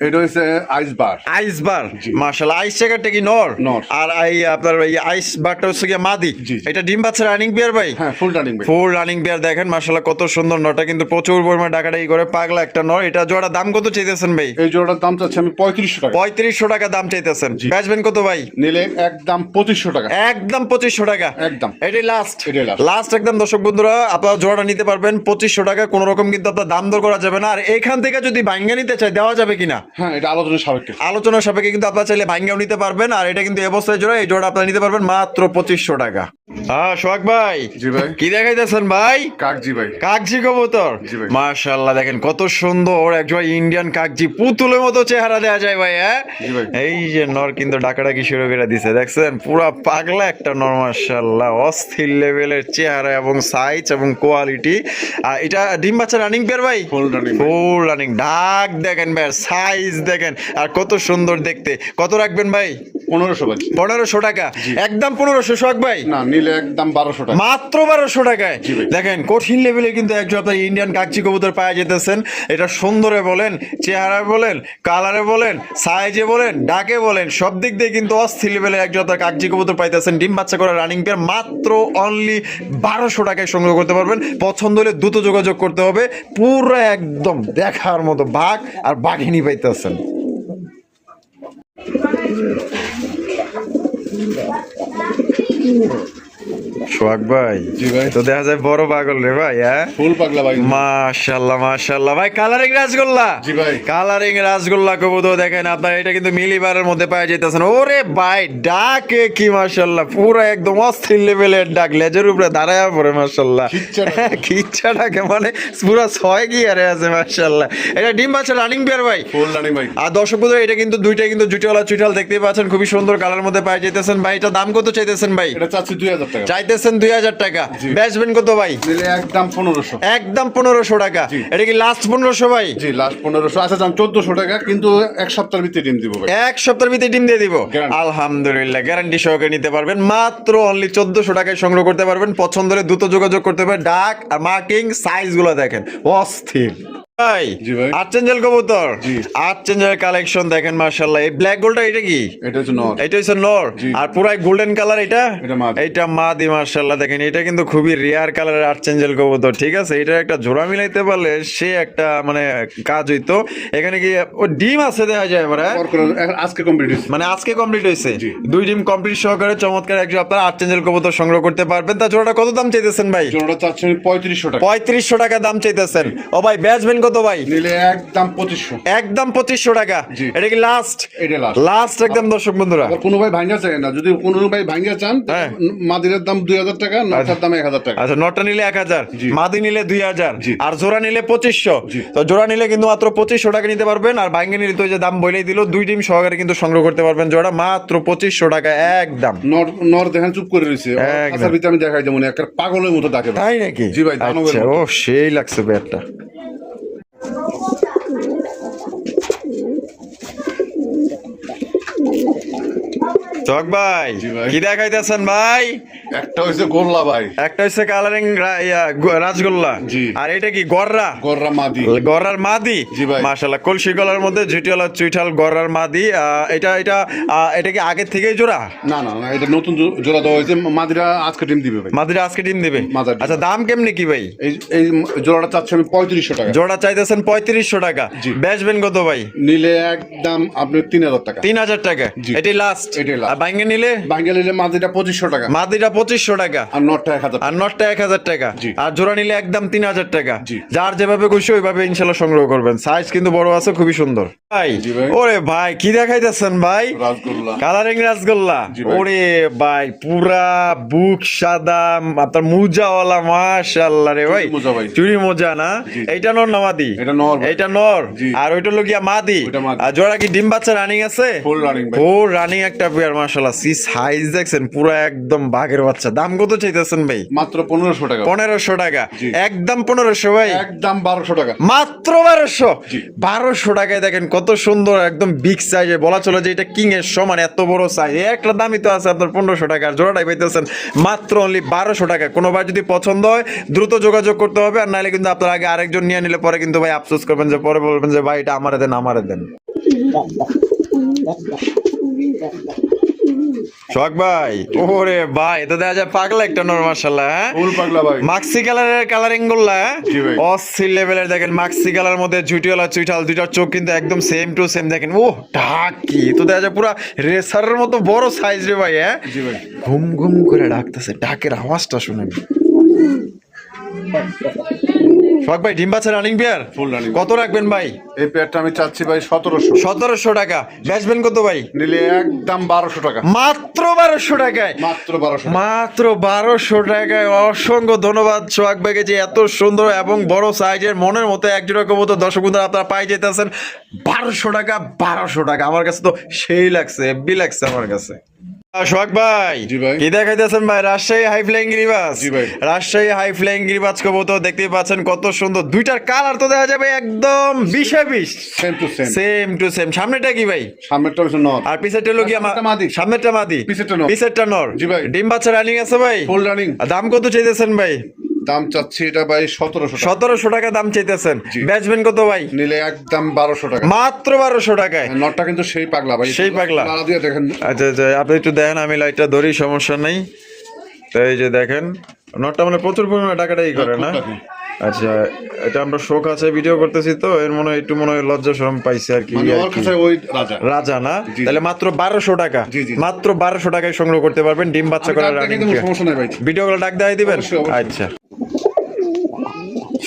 এটা হচ্ছে আইস বার। আইস বার, মাশাআল্লাহ। আইস চেকারটা কি নর? নর। আর এই আপনার এই আইস বারটা হচ্ছে কি মাদি? জি। এটা ডিম বাচ্চা রানিং বিয়ার ভাই? হ্যাঁ, ফুল রানিং ভাই। ফুল রানিং বিয়ার দেখেন মাশাআল্লাহ কত সুন্দর। নটা কিন্তু প্রচুর পরিমাণে ডাকাডাকি করে, পাগলা একটা নর। এটা জোড়া দাম কত চাইতেছেন ভাই? এই জোড়াটার দাম চাচ্ছি আমি 3500 টাকা। 3500 টাকা দাম চাইতেছেন। বেচবেন কত ভাই? নিলে একদম 2500 টাকা। একদম 2500 টাকা। একদম। এটাই লাস্ট। এটাই last। লাস্ট একদম। দর্শক বন্ধুরা, আপনারা জোড়াটা নিতে পারবেন 2500 টাকা, কোনো রকম কিন্তু আপনার দাম দর করা যাবে না। আর এখান থেকে যদি ভাঙ্গা নিতে চাই দেওয়া যাবে কিনা? হ্যাঁ, এটা আলোচনার সাপেক্ষে। আলোচনার সাপেক্ষে কিন্তু আপনারা চাইলে ভাঙ্গাও নিতে পারবেন। আর এটা কিন্তু এবছরের জোড়া, এই জোড়া আপনারা নিতে পারবেন মাত্র 2500 টাকা। হ্যাঁ সোহাগ ভাই। জি ভাই। কি দেখাইতেছেন ভাই? কাকজি ভাই। কাকজি কবুতর। জি ভাই। মাশাআল্লাহ দেখেন কত সুন্দর একজন ইন্ডিয়ান কাকজি, পুতুলের মতো চেহারা দেয়া যায় ভাই। হ্যাঁ জি ভাই। এই যে নর কিন্তু ডাকাডাকি শুরু করে দিছে, দেখছেন পুরা পাগলা একটা নর, মাশাআল্লাহ অস্থির লেভেলের চেহারা এবং সাইজ এবং কোয়ালিটি। আর এটা ডিম বাচ্চা রানিং পেয়ার ভাই? Full running. Full running. ডাক দেখেন ভাই, সাইজ দেখেন আর কত সুন্দর দেখতে। কত রাখবেন ভাই? 1500 ভাই। 1500 টাকা। একদম 1500 সোহাগ ভাই? না, নিলে একদম 1200 টাকা। মাত্র 1200 টাকায়। জি ভাই। দেখেন কঠিন লেভেলে কিন্তু একজন আপনার ইন্ডিয়ান কাকচি কবুতর পাওয়া যেতেছেন। এটা সুন্দরে বলেন, চেহারায় বলেন, কালারে বলেন, সাইজে বলেন, ডাকে বলেন, সব দিক দিয়ে কিন্তু অস্থির লেভেলে একজন আপনার কাকচি কবুতর পাইতেছেন। ডিম বাচ্চা করা রানিং পেয়ার মাত্র অনলি 1200 টাকায় সংগ্রহ করতে পারবেন। পছন্দ হলে দ্রুত যোগাযোগ করতে হবে। পুরো একদম দেখার মতো বাঘ আর বাঘিনী পাইতেছেন। সোহাগ ভাই। জি ভাই। তো দেখা যায় বড় পাগল রে ভাই। হ্যাঁ ফুল পাগলা ভাই। মাশাআল্লাহ মাশাআল্লাহ ভাই। কালারিং রাসগোল্লা। জি ভাই। কালারিং রাসগোল্লা কবুতর দেখেন আপনার, এটা কিন্তু মিলিবারের মধ্যে পাওয়া যেতেছেন। ওরে ভাই ডাকে কি মাশাআল্লাহ, পুরো একদম অস্থির লেভেলের ডাক, লেজের উপরে দাঁড়ায় পড়ে মাশাআল্লাহ। খিচ্চা ডাকে মানে পুরো 6 গিয়ারে আছে মাশাআল্লাহ। এটা ডিম বাচ্চা রানিং পেয়ার ভাই? ফুল রানিং ভাই। আর দর্শক বন্ধুরা, এটা কিন্তু দুইটাই কিন্তু জুটিওয়ালা চুইঠাল দেখতেই পাচ্ছেন, খুবই সুন্দর কালার মধ্যে পাওয়া যেতেছেন ভাই। এটা দাম কত চাইতেছেন ভাই? এটা চাচ্ছি 2000 টাকা। চাইতেছেন 2000 টাকা। বেচবেন কত ভাই? নিলে একদম 1500। একদম 1500 টাকা। এটা কি লাস্ট 1500 ভাই? জি, লাস্ট 1500। আচ্ছা দাম 1400 টাকা, কিন্তু এক সপ্তাহের ভিতরে ডিম দিব ভাই। এক সপ্তাহের ভিতরে ডিম দিয়ে দিব। Guarantee। আলহামদুলিল্লাহ, গ্যারান্টি সহকারে নিতে পারবেন। মাত্র অনলি 1400 টাকায় সংগ্রহ করতে পারবেন। পছন্দ হলে দ্রুত যোগাযোগ করতে পারবেন। ডাক আর মার্কিং সাইজ গুলো দেখেন অস্থির ভাই। জি ভাই। আর্চেঞ্জেল কবুতর। জি। আর্চেঞ্জেল কালেকশন দেখেন মাশাআল্লাহ। এই ব্ল্যাক গোল্ডটা এটা কি? এটা হচ্ছে নর। এটা হচ্ছে নর। জি। আর পুরাই গোল্ডেন কালার এটা? এটা মাদি। এটা মাদি মাশাআল্লাহ। দেখেন এটা কিন্তু খুবই রেয়ার কালারের আর্চেঞ্জেল কবুতর, ঠিক আছে? এটা একটা জোড়া মিলাইতে পারলে সে একটা মানে কাজ হইতো। এখানে কি ও ডিম আছে দেখা যায় এবারে? আজকে কমপ্লিট হয়েছে। মানে আজকে কমপ্লিট হয়েছে। জি। 2 ডিম কমপ্লিট সহকারে চমৎকার একজন আপনার আর্চেঞ্জেল কবুতর সংগ্রহ করতে পারবেন। তা জোড়াটা কত দাম চাইতেছেন ভাই? জোড়াটা চাচ্ছি আমি 3500 টাকা। 3500 টাকা দাম চাইতেছেন। ও ভাই বেচবেন কত ভাই? নিলে একদম 2500। একদম 2500 টাকা। জি। এটা কি লাস্ট? এটা লাস্ট। লাস্ট একদম দর্শক বন্ধুরা। আবার কোনো ভাই ভাঙ্গা চায় না, যদি কোনো ভাই ভাঙ্গা চান, হ্যাঁ। মাদিরের দাম 2000 টাকা, নটার দাম 1000 টাকা। আচ্ছা, নটা নিলে 1000, জি। মাদি নিলে 2000, জি। আর জোড়া নিলে 2500। জি। তো জোড়া নিলে কিন্তু মাত্র 2500 টাকা নিতে পারবেন। আর ভাঙ্গে নিলে তো ওই যে দাম বলেই দিল, 2 ডিম সহকারে কিন্তু সংগ্রহ করতে পারবেন। জোড়া মাত্র 2500 টাকা একদম। নর নর দেখেন চুপ করে রয়েছে। একদম। আসার ভিতরে আমি দেখাই যেমন একটা পাগলের মতো ডাকে ভাই। তাই নাকি? জি ভাই, দানবের আচ্ছা, মতো। ও সেই লাগছে ব্যাটটা। চক ভাই, জি ভাই। কি দেখাইতেছেন ভাই? একটা হচ্ছে গোল্লা ভাই। একটা হচ্ছে কালারিং রাজগোল্লা। জি। আর এটা কি গররা? গররা মাদি। গররার মাদি। জি ভাই। মাশাআল্লাহ, কলসি গলার মধ্যে ঝুটিওয়ালা চুইঠাল গররার মাদি। এটা এটা এটা কি আগে থেকেই জোড়া? না না না, এটা নতুন জোড়া দেওয়া হয়েছে। মাদিরা আজকে ডিম দিবে ভাই। মাদিরা আজকে ডিম দিবে। মাদার ডিম। আচ্ছা, দাম কেমনি কি ভাই? এই এই জোড়াটা চাচ্ছি আমি 3500 টাকা। জোড়া চাইতেছেন 3500 টাকা। জি। বেচবেন কত ভাই? নিলে একদম আপনি 3000 টাকা। 3000 টাকা। জি। এটাই লাস্ট। এটাই last। আর ভাঙ্গে নিলে? ভাঙ্গা নিলে মাদিটা 2500 টাকা, মাদিটা 2500 টাকা। আর নটটা 1000 আর টাকা। নটটা 1000 টাকা। জি। আর জোড়া নিলে একদম 3000 টাকা। জি। যার যেভাবে খুশি ওইভাবে ইনশাল্লাহ সংগ্রহ করবেন। সাইজ কিন্তু বড় আছে, খুবই সুন্দর ভাই। জি ভাই। ওরে ভাই, কি দেখাইতেছেন ভাই? রাসগোল্লা। কালারিং রাসগোল্লা। জি ভাই। ওরে ভাই, পুরা বুক সাদা, আপনার মুজাওয়ালা, মাশাআল্লাহ রে ভাই। চুরি মোজা ভাই। চুরি মোজা না? জি। এইটা নর না মাদি? এটা নর ভাই। এইটা নর। জি। আর ওইটা লগিয়া মাদি। ওইটা মাদি। আর জোড়া কি ডিম বাচ্চা রানিং আছে? ফুল রানিং ভাই। ও রানিং একটা পেয়ার, মাশাআল্লাহ। সি সাইজ দেখছেন, পুরো একদম বাঘের বাচ্চা। দাম কত চাইতেছেন ভাই? মাত্র 1500 টাকা। 1500 টাকা। জি। একদম 1500 ভাই। একদম 1200 টাকা। মাত্র 1200। জি। 1200 টাকায় দেখেন কত সুন্দর, একদম বিগ সাইজে, বলা চলে যে এটা কিং এর সমান এত বড় সাইজ। একটা দামই তো আছে আপনার 1500 টাকা। আর জোড়াটাই পাইতেছেন মাত্র অনলি 1200 টাকা। কোনো ভাই যদি পছন্দ হয় দ্রুত যোগাযোগ করতে হবে। আর নাহলে কিন্তু আপনার আগে আরেকজন নিয়ে নিলে পরে কিন্তু ভাই আফসোস করবেন, যে পরে বলবেন যে ভাই এটা আমারে দেন, আমারে দেন। শখ ভাই, ওরে ভাই, তো দেখা যায় পাগলা একটা নর মাশাআল্লাহ। হ্যাঁ, ফুল পাগলা ভাই। মাক্সি কালারের কালারিং গুলা জি ভাই। অস্থির লেভেলের। দেখেন মাক্সি কালার মধ্যে ঝুটিওয়ালা চুইঠাল, দুইটার চোখ কিন্তু একদম সেম টু সেম। দেখেন ও ঢাকি, তো দেখা যায় পুরা রেসারের মতো বড় সাইজ রে ভাই। হ্যাঁ, জি ভাই। ঘুম ঘুম করে ডাকতেছে, ডাকের আওয়াজটা শুনেন। শখ ভাই, ডিম বাচ্চা রানিং পেয়ার ফুল রানিং। কত রাখবেন ভাই? এই পেয়ারটা আমি চাচ্ছি ভাই 1700। 1700 টাকা। বেচবেন কত ভাই? নিলে একদম 1200 টাকা। মাত্র 1200 টাকায়। মাত্র 1200 টাকা। মাত্র 1200 টাকায়। অসংখ্য ধন্যবাদ সোহাগ ভাইকে যে এত সুন্দর এবং বড় সাইজের মনের মতো এক জোড়া কবুতর দর্শক বন্ধুরা আপনারা পাই যেতেছেন 1200 টাকা। 1200 টাকা আমার কাছে তো সেই লাগছে, হেব্বি লাগছে আমার কাছে। সোহাগ ভাই, জি ভাই। কি দেখাইতেছেন ভাই? রাজশাহী হাই ফ্লাইং গিরিবাজ। জি ভাই। রাজশাহী হাই ফ্লাইং গিরিবাজ কবুতর দেখতেই পাচ্ছেন কত সুন্দর। দুইটার কালার তো দেখা যাবে একদম 20-20, same to same. Same to same. সামনেটা কি ভাই? সামনেরটা হচ্ছে নর। আর পিছেরটা হলো কি? সামনেরটা মাদি। সামনেরটা মাদি, পিছেরটা নর। পিছেরটা নর। জি ভাই। ডিম বাচ্চা রানিং আছে ভাই? Full running. আর দাম কত চাইতেছেন ভাই? দাম চাচ্ছি এটা ভাই 1700 টাকা। 1700 টাকা দাম চাইতেছেন। জি। বেচবেন কত ভাই? নিলে একদম 1200 টাকা। মাত্র 1200 টাকায়। নটটা কিন্তু সেই পাগলা ভাই। সেই পাগলা। লালা দিয়ে দেখেন। আচ্ছা আচ্ছা, আপনি একটু দেখেন, আমি লাইটটা ধরি, সমস্যা নেই। তো এই যে দেখেন, নটটা মানে প্রচুর পরিমাণে টাকাটাই করে না? আচ্ছা, এটা আমরা শোক আছে ভিডিও করতেছি তো এর মনে হয় একটু মনে হয় লজ্জা শরম পাইছে আর কি। মানে ওর কাছে ওই রাজা। রাজা না? জি। তাহলে মাত্র 1200 টাকা। জি, জি। মাত্র 1200 টাকায় সংগ্রহ করতে পারবেন ডিম বাচ্চা করা আমি রানিং। কিন্তু সমস্যা নাই ভাই। ভিডিওগুলো ডাক দেখাই দিবেন? অবশ্যই, অবশ্যই। আচ্ছা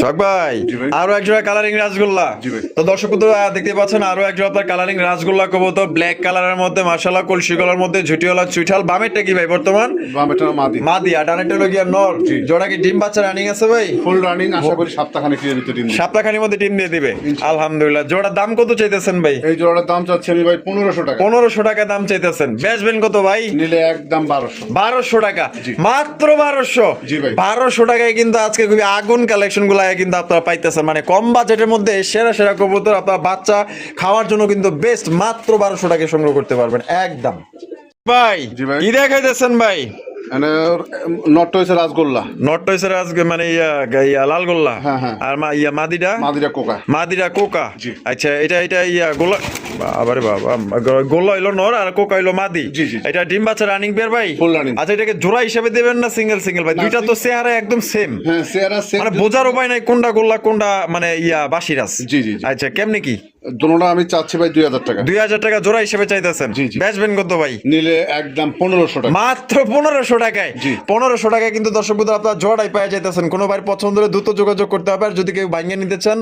শখ ভাই, জি ভাই। আরো এক জোড়া কালারিং রাসগোল্লা। জি ভাই। তো দর্শক বন্ধুরা দেখতে পাচ্ছেন আরো এক জোড়া আপনার কালারিং রাসগোল্লা কবুতর, ব্ল্যাক কালারের মধ্যে মাশাআল্লাহ, কলসি গলার মধ্যে ঝুটিওয়ালা চুইঠাল। বামেরটা কি ভাই বর্তমান? বামেরটা মাদি। মাদি, আর ডানেরটা হলো গিয়া নর। জোড়া কি ডিম বাচ্চা রানিং আছে ভাই? Full running. আশা করি সপ্তাহখানেক এর ভিতরে ডিম দিবে। সপ্তাহখানির মধ্যে ডিম দিয়ে দিবে আলহামদুলিল্লাহ। জোড়ার দাম কত চাইতেছেন ভাই? এই জোড়াটার দাম চাচ্ছি আমি ভাই 1500 টাকা। 1500 টাকা দাম চাইতেছেন। বেচবেন কত ভাই? নিলে একদম 1200। 1200 টাকা। জি। মাত্র 1200। জি ভাই। 1200 টাকায় কিন্তু আজকে খুবই আগুন কালেকশন গুলা কিন্তু আপনারা পাইতেছেন। মানে কম বাজেটের মধ্যে সেরা সেরা কবুতর আপনার বাচ্চা খাওয়ার জন্য কিন্তু বেস্ট। মাত্র 1200 টাকায় সংগ্রহ করতে পারবেন একদম। ভাই, জি ভাই। কি দেখাইতেছেন ভাই? মানে নটটা হচ্ছে রাজগোল্লা। নট টয়সের আজকে মানে লাল গোল্লা। হ্যাঁ, হ্যাঁ। আর মাদিটা? মাদিরা কোকা। মাদিরা কোকা। জি। আচ্ছা, এটা গোলা। বাবারে বাবা, গোল্লা হইলো নর আর কোকা হইলো মাদি। জি, জি। এটা ডিম বাচ্চা রানিং পেয়ার ভাই? Full running. আচ্ছা, এটাকে জোড়া হিসেবে দেবেন না সিঙ্গেল সিঙ্গেল ভাই? দুইটা তো চেহারা একদম সেম। হ্যাঁ, চেহারা সেম। মানে বোঝার উপায় নাই কোনটা গোল্লা কোনটা মানে বাসিরাস। জি, জি, জি। আচ্ছা, কেমনে কি? দোনোটা আমি চাচ্ছি ভাই 2000 টাকা। 2000 টাকা জোড়া হিসেবে চাইতেছেন? জি, জি। বেচবেন কত ভাই? নিলে একদম 1500 টাকা। মাত্র 1500 টাকায়। জি। 1500 টাকায় কিন্তু দর্শক বন্ধুরা আপনারা জোড়াই পাওয়া যাইতেছেন। কোনো ভাই পছন্দ হলে দ্রুত যোগাযোগ করতে হবে। আর যদি কেউ ভাঙিয়ে নিতে চান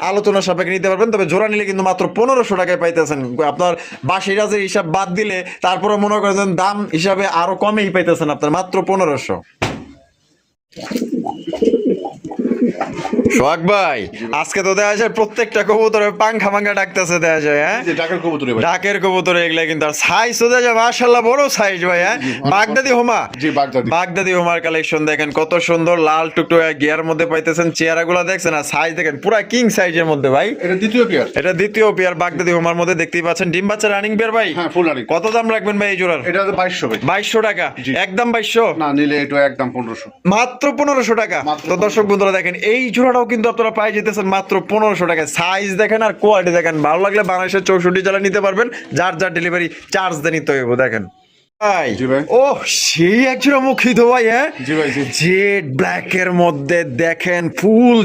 আলোচনা সাপেক্ষে নিতে পারবেন। তবে জোড়া নিলে কিন্তু মাত্র 1500 টাকায় পাইতেছেন। আপনার বাসিরাজের হিসাব বাদ দিলে তারপরে মনে করেন দাম হিসাবে আরো কমেই পাইতেছেন আপনার, মাত্র 1500। সোহাগ ভাই, আজকে তো দেখা যায় প্রত্যেকটা কবুতরে পাংখা পাংখা ডাকতেছে দেখা যায়। হ্যাঁ, যে ডাকের কবুতর ভাই। ডাকের কবুতর এগুলা কিন্তু আর সাইজ তো দেখা যায় মাশাআল্লাহ বড় সাইজ ভাই। হ্যাঁ, বাগদাদি হোমা। জি, বাগদাদি। বাগদাদি হোমার কালেকশন দেখেন কত সুন্দর, লাল টুকটুকে গিয়ার মধ্যে পাইতেছেন। চেহারাগুলো দেখছেন আর সাইজ দেখেন পুরা কিং সাইজের মধ্যে ভাই। এটা দ্বিতীয় পেয়ার। এটা দ্বিতীয় পেয়ার বাগদাদি হোমার মধ্যে দেখতেই পাচ্ছেন। ডিম বাচ্চা রানিং পেয়ার ভাই? হ্যাঁ, ফুল রানিং। কত দাম রাখবেন ভাই এই জোড়ার? এটা 2200 ভাই। 2200 টাকা। জি। একদম 2200 না, নিলে এটা একদম 1500। মাত্র 1500 টাকা। মাত্র তো দর্শক বন্ধুরা দেখেন এই জোড়াটাও কিন্তু আপনারা পাই যেতেছেন মাত্র 1500 টাকায়। সাইজ দেখেন আর কোয়ালিটি দেখেন, ভালো লাগলে বাংলাদেশের 64 জেলা নিতে পারবেন। যার যার ডেলিভারি চার্জ দিয়ে নিতে হইব। দেখেন ভাই, জি ভাই। ও সেই একজোড়া মুখিত ভাই। হ্যাঁ, জি ভাই, জি। জেড ব্ল্যাক এর মধ্যে দেখেন ফুল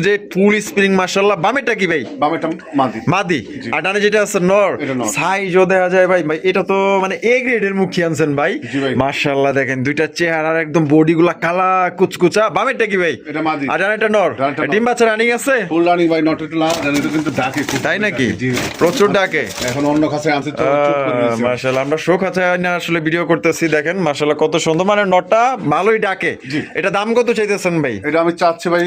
স্প্রিং মাশাআল্লাহ। বামেরটা কি ভাই? বামেরটা মাদি। মাদি। জি। আর ডানে যেটা আছে নর। এটা নর। সাইজও দেখা যায় ভাই। ভাই এটা তো মানে এ গ্রেডের মুখী আনছেন ভাই। জি ভাই। মাশাআল্লাহ দেখেন দুইটা চেহারার একদম বডি গুলা কালা কুচকুচা। বামেরটা কি ভাই? এটা মাদি। আর ডানেরটা নর। ডানেরটা নর। ডিম বাচ্চা রানিং আছে? ফুল রানিং ভাই। নট এটা এটা কিন্তু ডাকে খুব। তাই নাকি? জি। প্রচুর ডাকে। এখন অন্য কাছে আনছে তো চুপ করে নিয়েছে। মাশাআল্লাহ, আমরা শোক আছে না আসলে ভিডিও করতেছি। দেখেন মাশাআল্লাহ কত সুন্দর, মানে নটটা ভালোই ডাকে। জি। এটা দাম কত চাইতেছেন ভাই? এটা আমি চাচ্ছি ভাই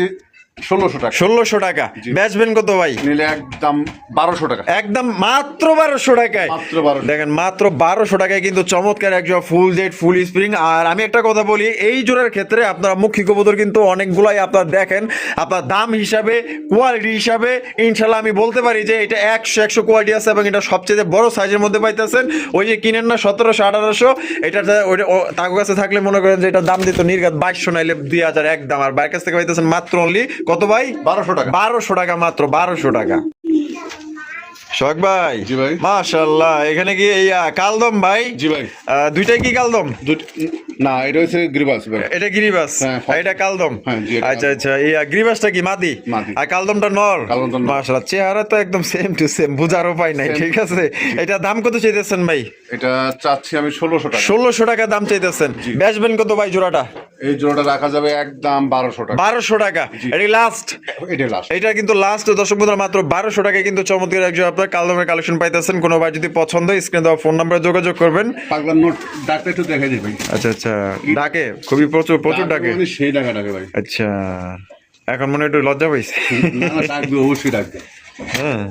1600 টাকা। 1600 টাকা। জি। বেচবেন কত ভাই? নিলে একদম 1200 টাকা। একদম মাত্র 1200 টাকায়। মাত্র 1200। দেখেন মাত্র 1200 টাকায় কিন্তু চমৎকার এক জোড়া ফুল জেড ফুল স্প্রিং। আর আমি একটা কথা বলি, এই জোড়ার ক্ষেত্রে আপনারা মুখী কবুতর কিন্তু অনেকগুলাই আপনারা দেখেন। আপনার দাম হিসাবে কোয়ালিটি হিসাবে ইনশাল্লাহ আমি বলতে পারি যে এটা 100 কোয়ালিটি আছে এবং এটা সবচেয়ে বড় সাইজের মধ্যে পাইতেছেন। ওই যে কিনেন না 1700 1800, এটা তার কাছে থাকলে মনে করেন যে এটা দাম দিত নির্ঘাত 2200 নাইলে 2000 একদম। আর বাইরের কাছ থেকে পাইতেছেন মাত্র অনলি কত ভাই? 1200 টাকা। 1200 টাকা, মাত্র 1200 টাকা। শখ ভাই, জি ভাই। মাশাআল্লাহ, এখানে কি এই কালদম ভাই? জি ভাই। দুইটাই কি কালদম? না, এটা হচ্ছে গ্রিবাস ভাই। এটা গিরিবাস, হ্যাঁ, এটা কালদম। হ্যাঁ, জি, এটা আচ্ছা আচ্ছা, এই গ্রিবাসটা কি মাদি? মাদি। আর কালদমটা নর? কালদমটা নর। মাশাআল্লাহ, চেহারা তো একদম সেম টু সেম, বুঝার উপায় নাই। ঠিক আছে, এটা দাম কত চাইতেছেন ভাই? এটা চাচ্ছি আমি 1600 টাকা। 1600 টাকা দাম চাইতেছেন। বেচবেন কত ভাই জোড়াটা? এই জোড়াটা রাখা যাবে একদম 1200 টাকা। 1200 টাকা, এটা লাস্ট? এটা লাস্ট। এটা কিন্তু লাস্ট দর্শক বন্ধুরা, মাত্র 1200 টাকায় কিন্তু চমৎকার একজন আপনার কালদমের কালেকশন পাইতেছেন। কোনো ভাই যদি পছন্দ হয় স্ক্রিনে দেওয়া ফোন নাম্বারে যোগাযোগ করবেন। পাগলার নোট ডাকটা একটু দেখাই দিই ভাই। আচ্ছা আচ্ছা, ডাকে খুবই প্রচুর ডাকে। মানে সেই ডাকা ডাকে ভাই। আচ্ছা, এখন মনে হয় একটু লজ্জা পাইছে। না না, ডাকবে, অবশ্যই ডাকবে। হ্যাঁ,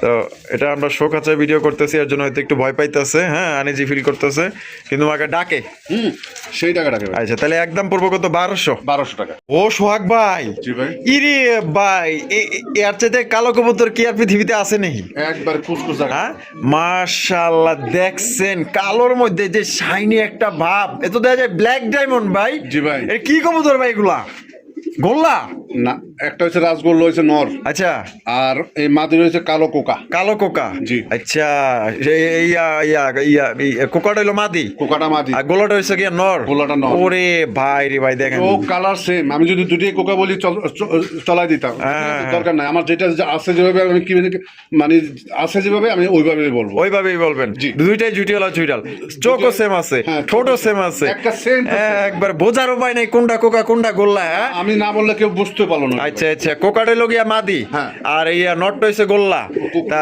তো এটা আমরা শো কাচায় ভিডিও করতেছি, এর জন্য হয়তো একটু ভয় পাইতেছে, হ্যাঁ, আনিজি ফিল করতেছে, কিন্তু আমাকে ডাকে। সেই টাকা ডাকে ভাই। আচ্ছা, তাহলে একদম পড়বো কত? 1200 টাকা। ও সোহাগ ভাই, জি ভাই। ইরে ভাই, এর চাইতে কালো কবুতর কি আর পৃথিবীতে আছে নাকি? একবার কুচকুচ ডাকা। হ্যাঁ, মাশাআল্লাহ, দেখছেন কালোর মধ্যে যে শাইনি একটা ভাব, এত দেখা যায় ব্ল্যাক ডায়মন্ড ভাই। জি ভাই। এর কি কবুতর ভাই এগুলা? গোল্লা? না, একটা হচ্ছে রাজগোল্লা, হচ্ছে নর। আচ্ছা, আর এই মাদি রয়েছে কালো কোকা। কালো কোকা। জি। আচ্ছা, কোকাটা হইলো মাদি, কোকাটা মাদি, আর গোলাটা হইছে কি নর? গোলাটা নর। ওরে ভাই রে ভাই, দেখেন ও কালার সেম। আমি যদি দুটোই কোকা বলি চলাই দিতাম, হ্যাঁ। দরকার নাই। আমার যেটা আছে যেভাবে আমি কি মানে আছে যেভাবে আমি ওইভাবেই বলবো। ওইভাবেই বলবেন। জি। দুইটাই জুটিওয়ালা চুইটাল, চোখও সেম আছে, হ্যাঁ, ঠোঁটও সেম আছে, একটা সেম। একবার বোঝার উপায় নাই কোনটা কোকা কোনটা গোল্লা। হ্যাঁ, আমি না বললে কেউ বুঝতে পারলো না। আচ্ছা আচ্ছা, কোকাটা হইলো গিয়া মাদি, হ্যাঁ। আর ইয়া নটটা হইছে গোল্লা। তা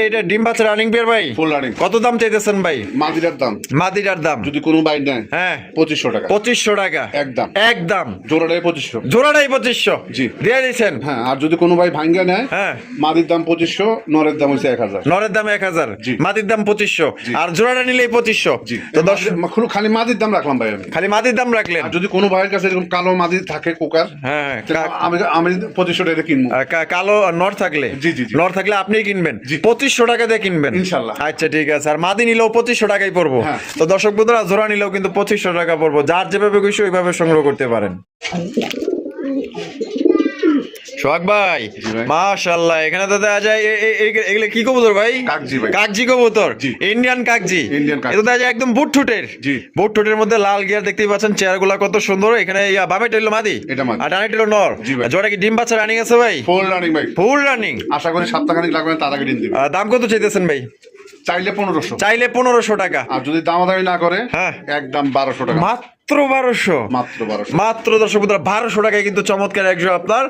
এটা ডিম বাচ্চা রানিং পেয়ার ভাই? Full running. কত দাম চাইতেছেন ভাই? মাদিটার দাম, মাদিটার দাম যদি কোনো বাইর নেয়, হ্যাঁ, 2500 টাকা। 2500 টাকা একদম। একদম, জোড়াটাই 2500। জোড়াটাই 2500 জি। দিয়ে দিচ্ছেন। হ্যাঁ, আর যদি কোনো ভাই ভাঙ্গা নেয়, হ্যাঁ, মাদির দাম 2500, নরের দাম হচ্ছে 1000। নরের দাম 1000, জি। মাদির দাম 2500, জি। আর জোড়াটা নিলেই 2500। জি। তো দর্শক, খালি মাদির দাম রাখলাম ভাই আমি। খালি মাদির দাম রাখলেন। আর যদি কোনো ভাইয়ের কাছে এরকম কালো মাদি থাকে কোকার, হ্যাঁ, আমি 2500 টাকা কিনবো। কালো নর থাকলে, জি, জি, জি। নর থাকলে আপনিই কিনবেন, জি। 2500 টাকা দিয়ে কিনবেন ইনশাল্লাহ। আচ্ছা ঠিক আছে, আর মাদি নিলেও 2500 টাকাই পড়বো। হ্যাঁ। তো দর্শক বন্ধুরা, জোড়া নিলেও কিন্তু 2500 টাকা পড়বো, যার যেভাবে খুশি ওইভাবে সংগ্রহ করতে পারেন। সোহাগ ভাই, জি ভাই। মাশাআল্লাহ, এখানে তো দেখা যায় এগুলো কি কবুতর ভাই? কাকজি ভাই। কাকজি কবুতর, জি। ইন্ডিয়ান কাকজি। ইন্ডিয়ান কাকজি। এটা দেখা যায় একদম বুট ঠোঁটের। জি। বুট ঠোঁটের মধ্যে লাল গিয়ার, দেখতেই পাচ্ছেন চেহারাগুলো কত সুন্দর। এখানে বামে টেলো মাদি, এটা মাদি। আর ডানে টেলো নর। জি ভাই। জোড়া কি ডিম বাচ্চা রানিং আছে ভাই? ফুল রানিং ভাই। Full running. আশা করি সপ্তাহখানিক লাগবে না, তার আগে দিন দিবে। দাম কত চাইতেছেন ভাই? চাইলে 1500। চাইলে 1500 টাকা, আর যদি দামাদামি না করে, হ্যাঁ, একদম 1200 টাকা। মাত্র 1200। মাত্র 1200। মাত্র দর্শক বন্ধুরা, 1200 টাকায় কিন্তু চমৎকার একজন আপনার